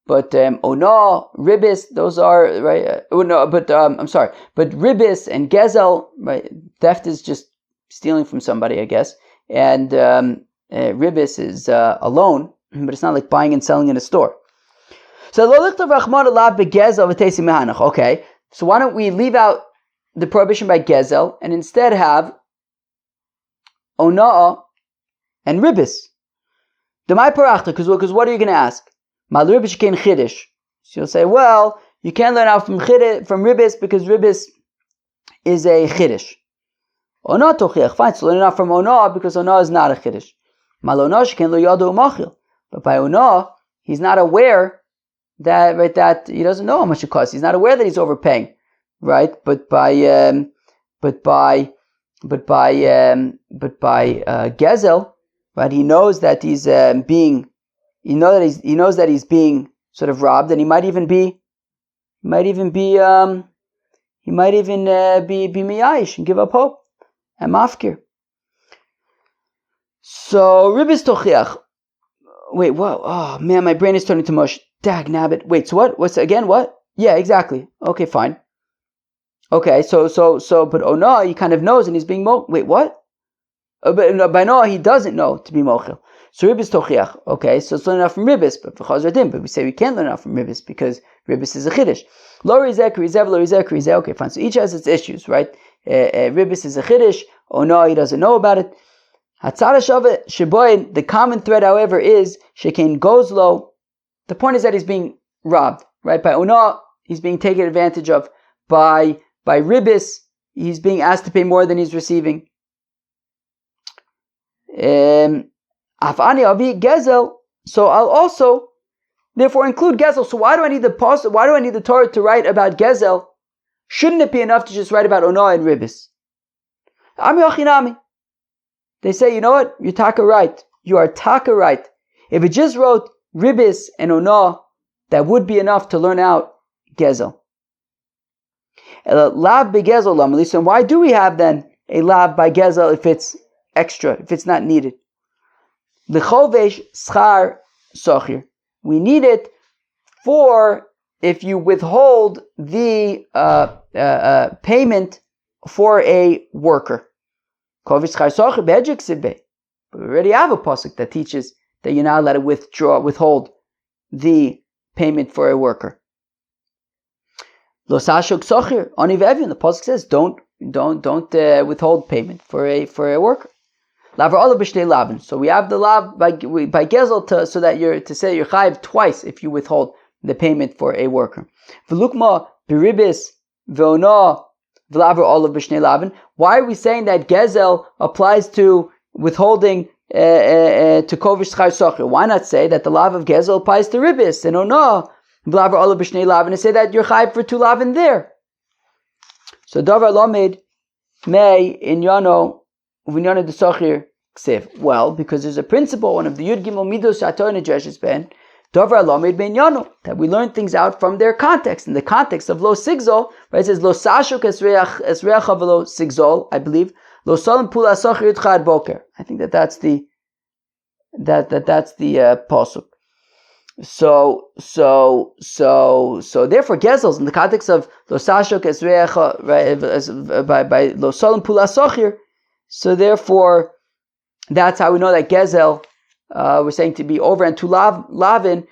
Speaker 1: But ona'ah, ribis, those are right. I'm sorry. But ribis and gezel, right? Theft is just stealing from somebody, I guess. And ribis is a loan, but it's not like buying and selling in a store. So okay. So why don't we leave out the prohibition by gezel and instead have ona'ah and ribis? Because what are you going to ask? So you'll say, well, you can't learn out from ribis because ribis is a chiddush. Ona'ah tochiach, fine. So learn out from ona'ah because ona'ah is not a chiddush. But by ona'ah, he's not aware that he doesn't know how much it costs. He's not aware that he's overpaying, right? But by gezel, right? He knows that he's being sort of robbed, and he might even be miyayish and give up hope and mafkir. So ribis tochiach. Wait, whoa! Oh man, my brain is turning to mush. Dag nabbit. Wait, so what? What's again? What? Yeah, exactly. Okay, fine. Okay, so, but ona'ah, he kind of knows, and he's being wait, what? But by noah, he doesn't know to be mochel. So ribis tochiach. Okay, so it's learning out from ribis, but we say we can't learn out from ribis because ribis is a chiddush. Lo rizeh, rizev, lo rizeh, rizeh. Okay, fine. So each has its issues, right? Ribis is a chiddush. Ona'ah, he doesn't know about it. The common thread, however, is Shekein Gozlo. The point is that he's being robbed, right? By Una, he's being taken advantage of. By Ribis, he's being asked to pay more than he's receiving. Afani Avi Gezel. So I'll also therefore include Gezel. So why do I need the Torah to write about Gezel? Shouldn't it be enough to just write about Ona and Ribis? Ami Ochinami. They say, you know what? You're taka right. You are taka right. If it just wrote Ribis and Ona, that would be enough to learn out Gezel. Lab by Gezel Lamali. So why do we have then a lab by Gezel if it's extra, if it's not needed? L'chovesh schar sochir. We need it for if you withhold the payment for a worker. But we already have a pasuk that teaches that you're not allowed to withhold the payment for a worker. Lo sashuk sochir ani ve'evin. The pasuk says don't withhold payment for a worker. Lavar olav b'shnei lavin. So we have the lav by gezel so that you're to say you're chayiv twice if you withhold the payment for a worker. V'lukma b'ribis v'ona v'lavar olav b'shnei lavin. Why are we saying that gezel applies to withholding to kovish schar socher? Why not say that the lav of gezel applies to ribis and ona v'lavar olav b'shnei lavin and say that you're chayiv for two lavin there? So davar lamed may in yano. Well, because there's a principle, one of the Yud Gimel Midos Shator Nejeshes Ben, Dover Lamed Ben Yano, that we learn things out from their context. In the context of Lo Sigzol, right, it says Lo Sashuk Esreach Lo Sigzol, I believe, Lo Salim Pula Socher Yudchad Boker. I think that's the pasuk. So therefore Gezels in the context of Lo Sashuk Esreach, right, by Lo Salim Pula Socher. So therefore, that's how we know that Gezel, we're saying to be over and to lavin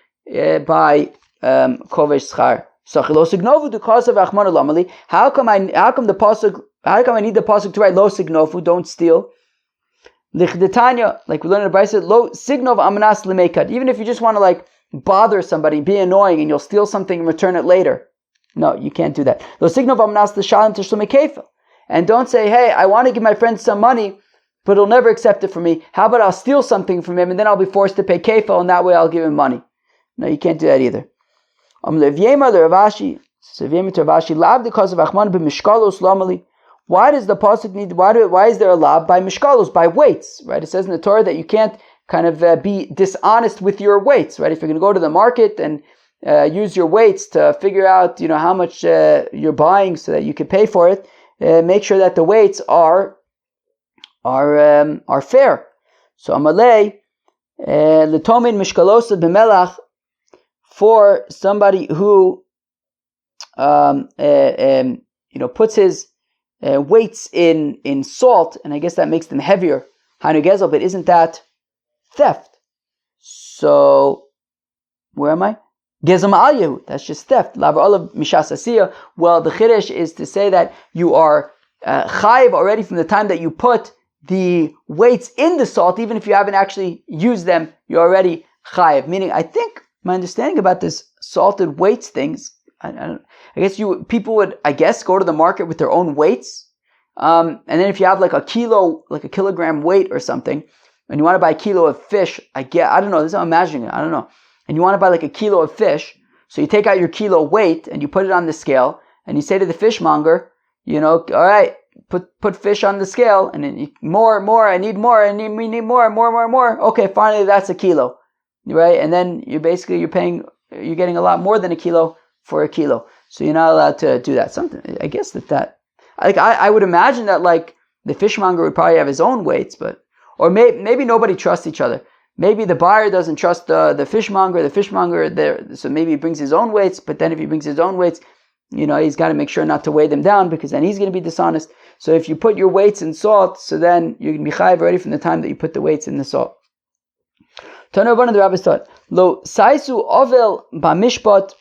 Speaker 1: by kovesh schar. So lo signovu the cause of achmanu lamali. How come I need the pasuk to write lo signovu, don't steal? Lichdetanya, like we learned in the Brisa, lo signov amanas lemekad. Even if you just want to like bother somebody, be annoying, and you'll steal something and return it later. No, you can't do that. Lo signov amanas l'shalim tishlume kefil. And don't say, hey, I want to give my friend some money, but he'll never accept it from me. How about I'll steal something from him and then I'll be forced to pay kefil and that way I'll give him money. No, you can't do that either. Why does the pasuk need, why is there a lab by mishkalos, by weights, right? It says in the Torah that you can't kind of be dishonest with your weights, right? If you're going to go to the market and use your weights to figure out, how much you're buying so that you can pay for it, make sure that the weights are fair. So Amalei letomin mishkalosa b'melach, for somebody who puts his weights in salt, and I guess that makes them heavier. Hanugezel, but isn't that theft? So where am I? Gezam al Yehu, that's just theft. Lavar olav mishas asiyah. Well, the chiddush is to say that you are chayiv already from the time that you put the weights in the salt, even if you haven't actually used them, you're already chayiv. Meaning, I think my understanding about this salted weights things, I guess people would go to the market with their own weights, and then if you have like a kilogram weight or something, and you want to buy a kilo of fish, I don't know. This is how I'm imagining it. I don't know. And you want to buy like a kilo of fish, so you take out your kilo weight and you put it on the scale, and you say to the fishmonger, all right, put fish on the scale, and then more, I need more, we need more. Okay, finally that's a kilo, right? And then you're getting a lot more than a kilo for a kilo, so you're not allowed to do that. I guess I would imagine that like the fishmonger would probably have his own weights, or maybe nobody trusts each other. Maybe the buyer doesn't trust the fishmonger there, so maybe he brings his own weights, but then if he brings his own weights, he's got to make sure not to weigh them down, because then he's going to be dishonest. So if you put your weights in salt, so then you can be chayiv already from the time that you put the weights in the salt. Tanu the Rabbi taught, Lo saisu ovel b'mishpat.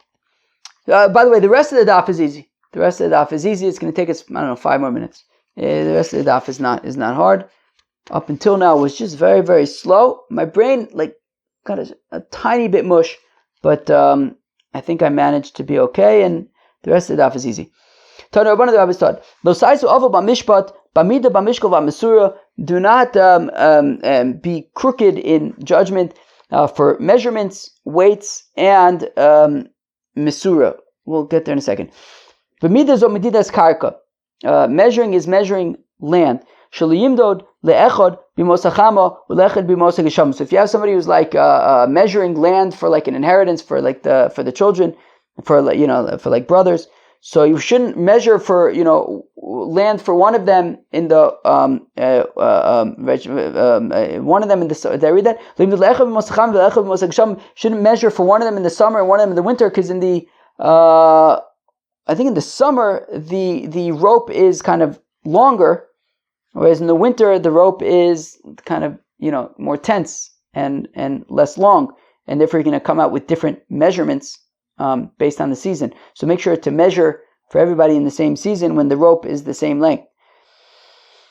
Speaker 1: By the way, the rest of the daf is easy. It's going to take us, 5 more minutes. The rest of the daf is not hard. up until now was just very, very slow. My brain got a tiny bit mush, but I think I managed to be okay, and the rest of the daf is easy. Do not be crooked in judgment for measurements, weights, and mesura. We'll get there in a second. Measuring is measuring land. So if you have somebody who's measuring land for an inheritance for the children, for brothers, so you shouldn't measure for land for one of them in the one of them in the. Did I read that? Shouldn't measure for one of them in the summer and one of them in the winter, because in the I think in the summer the rope is kind of longer, whereas in the winter the rope is kind of more tense and less long, and therefore you're going to come out with different measurements based on the season. So make sure to measure for everybody in the same season when the rope is the same length.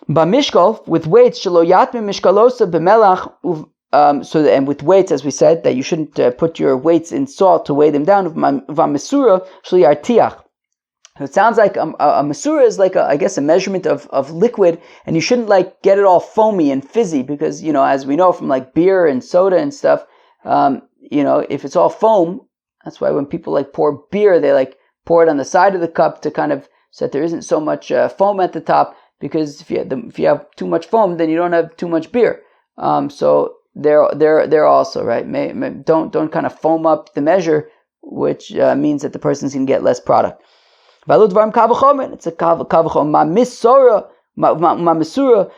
Speaker 1: B'mishkal, with weights, shelo yatme mishkalosa b'melach. And with weights, as we said, that you shouldn't put your weights in salt to weigh them down. V'mesura shelo yartiach. So it sounds like a mesura is I guess a measurement of liquid, and you shouldn't get it all foamy and fizzy, because as we know from beer and soda and stuff, if it's all foam, that's why when people pour beer, they pour it on the side of the cup to kind of so that there isn't so much foam at the top, because if you have too much foam, then you don't have too much beer. So they're also right. Don't kind of foam up the measure, which means that the person's going to get less product. It's a kavachom. Ma mesura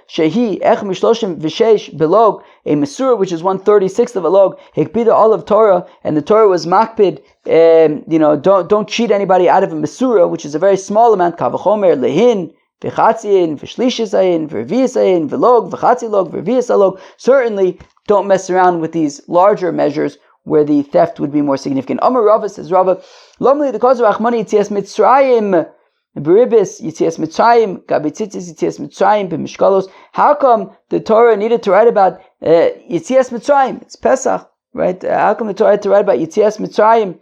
Speaker 1: shehi ech mishloshim v'sheish belog, a mesura which is 1/36 of a log. Hikbida all of Torah, and the Torah was makpid. Don't cheat anybody out of a mesura, which is a very small amount. Kavachomer lehin v'chatziin v'shlishisayin v'rviyasayin v'log v'chatzi log v'rviyasalog. Certainly, don't mess around with these larger measures where the theft would be more significant. Amar Rava, says Rava, Lomli the cause of Achmani Yitzias Mitzrayim Beribis Yitzias Mitzrayim Gabitzitzis Yitzias Mitzrayim B'Mishkalos. How come the Torah needed to write about Yitzias Mitzrayim? It's Pesach, right? How come the Torah had to write about Yitzias Mitzrayim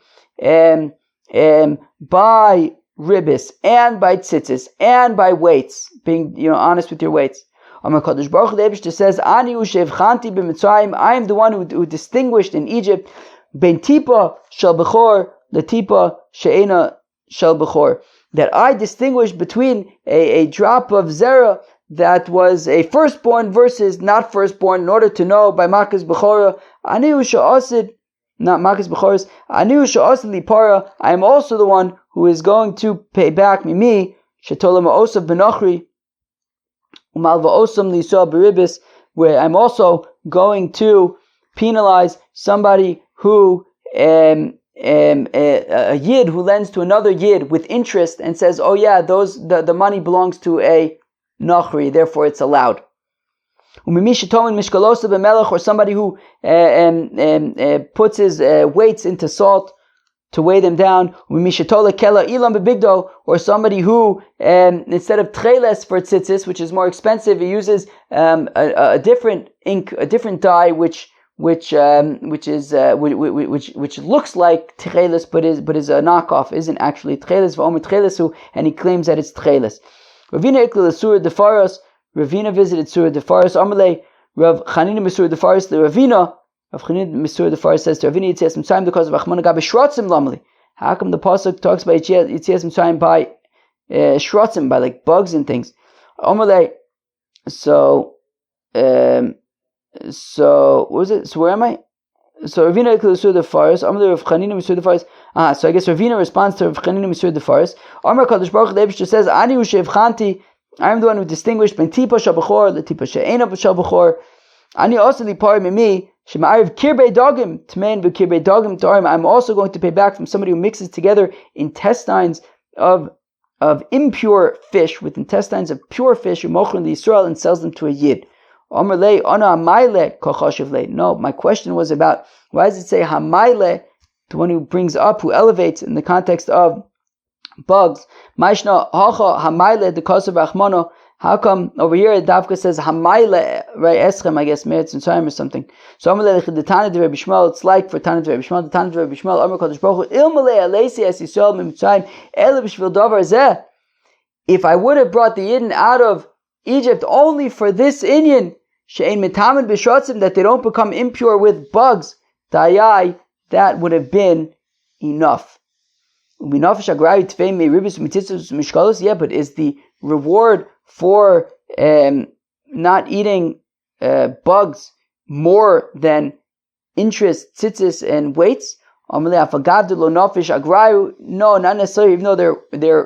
Speaker 1: by ribis and by tzitzis and by weights? Being honest with your weights. Amar Kadosh Baruch Hu, the Eibishter says, Ani hu shevchanti b'Mitzrayim, I am the one who distinguished in Egypt ben tipa shel bechor letipa she'ena shel bechor, that I distinguished between a drop of zera that was a firstborn versus not firstborn, in order to know by makas bechora. Ani hu she'asid, not makas bechoras, ani hu she'asid lipara, I am also the one who is going to pay back mimi shetola ma'osav benachri where I'm also going to penalize somebody who a yid who lends to another yid with interest and says, oh yeah, the money belongs to a nachri, therefore it's allowed. Or somebody who puts his weights into salt to weigh them down, or somebody who instead of tcheles for tzitzis, which is more expensive, he uses a different ink, a different dye, which looks like tcheles, but is a knockoff, isn't actually tcheles. And he claims that it's tcheles. Ravina visited Surah Defaris. Amalei Rav Chanina Mesur Defaris the Ravina. Rav Chanina Mesur Defaris says to Ravina Yitzias Mitzrayim because of Achmana Gabe Shrotzim Lamali. How come the pasuk talks about Yitzias Mitzrayim by shrotzim, by bugs and things? Amalei. So what was it? So where am I? So Ravina Mesur Defaris. Amalei Rav Chanina Mesur Defaris. So I guess Ravina responds to Rav Chanina Mesur Defaris. Amar Kadosh Baruch Hu just says Ani Ushev Chanti. I am the one who distinguished ben tipa shabachor the tipa she'ena shabachor. Ani also lipar mimi shema'ariv kirbei dogim tmein v'kirbei dogim tarim. I'm also going to pay back from somebody who mixes together intestines of impure fish with intestines of pure fish, umochrin Yisrael, and sells them to a yid. Omer lei ana hamayle kochashiv lei. No, my question was about why does it say hamayle, the one who brings up, who elevates, in the context of bugs. Maishna hacha hamayle the cause of achmano. How come over here Davka says Hamaila, right? Eschem, I guess Meretz and Tzayim or something. So the Tana de Rabbi Shmuel, it's like for Tana de Rabbi Shmuel, the Tana de Rabbi Shmuel, Amar Kodesh Baruch Hu, Ilmale Alesi Es Yisrael Mitzrayim Ele B'Shvil Davar Zeh. If I would have brought the Yidden out of Egypt only for this Inyan, She'ein Mitamin B'Shrotzim, that they don't become impure with bugs, Dayai, that would have been enough. Yeah, but is the reward for not eating bugs more than interest, tzitzis, and weights? No, not necessarily, even though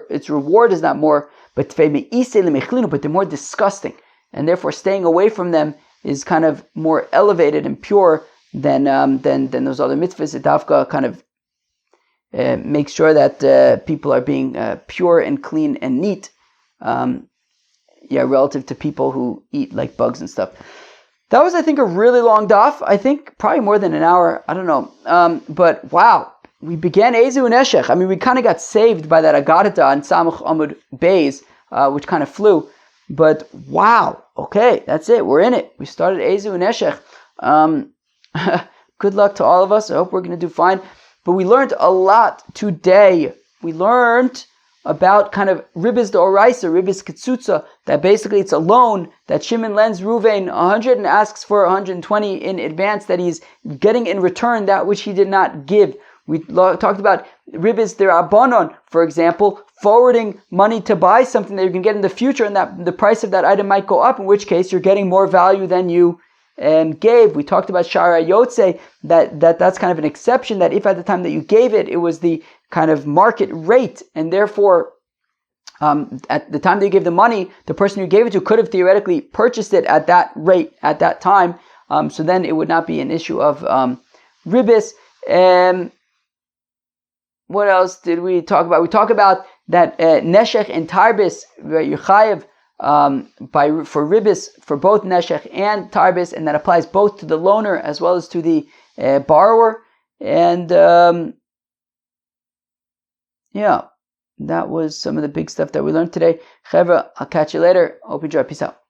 Speaker 1: its reward is not more, but they're more disgusting, and therefore staying away from them is kind of more elevated and pure than those other mitzvahs. Dafka kind of make sure that people are being pure and clean and neat, relative to people who eat like bugs and stuff. That was, I think, a really long daf. I think probably more than an hour. I don't know. But wow, we began Ezu and Eshech. I mean, we kind of got saved by that Agadata and Samach Amud Beis, which kind of flew. But wow, okay, that's it. We're in it. We started Ezu and Eshech. Good luck to all of us. I hope we're going to do fine. But we learned a lot today. We learned about kind of ribis d'oraisa, ribis ketzutza, that basically it's a loan that Shimon lends Ruvain 100 and asks for 120 in advance, that he's getting in return that which he did not give. We talked about ribis d'rabanan, for example, forwarding money to buy something that you can get in the future, and that the price of that item might go up, in which case you're getting more value than you gave. We talked about Shara Yotze, that's kind of an exception, that if at the time that you gave it, it was the kind of market rate, and therefore at the time that you gave the money, the person you gave it to could have theoretically purchased it at that rate at that time, so then it would not be an issue of ribis. What else did we talk about? We talked about that neshech and tarbis, Yechayev, for ribis for both neshech and tarbis, and that applies both to the loaner as well as to the borrower. And that was some of the big stuff that we learned today. Chevra, I'll catch you later. Hope you enjoy. Peace out.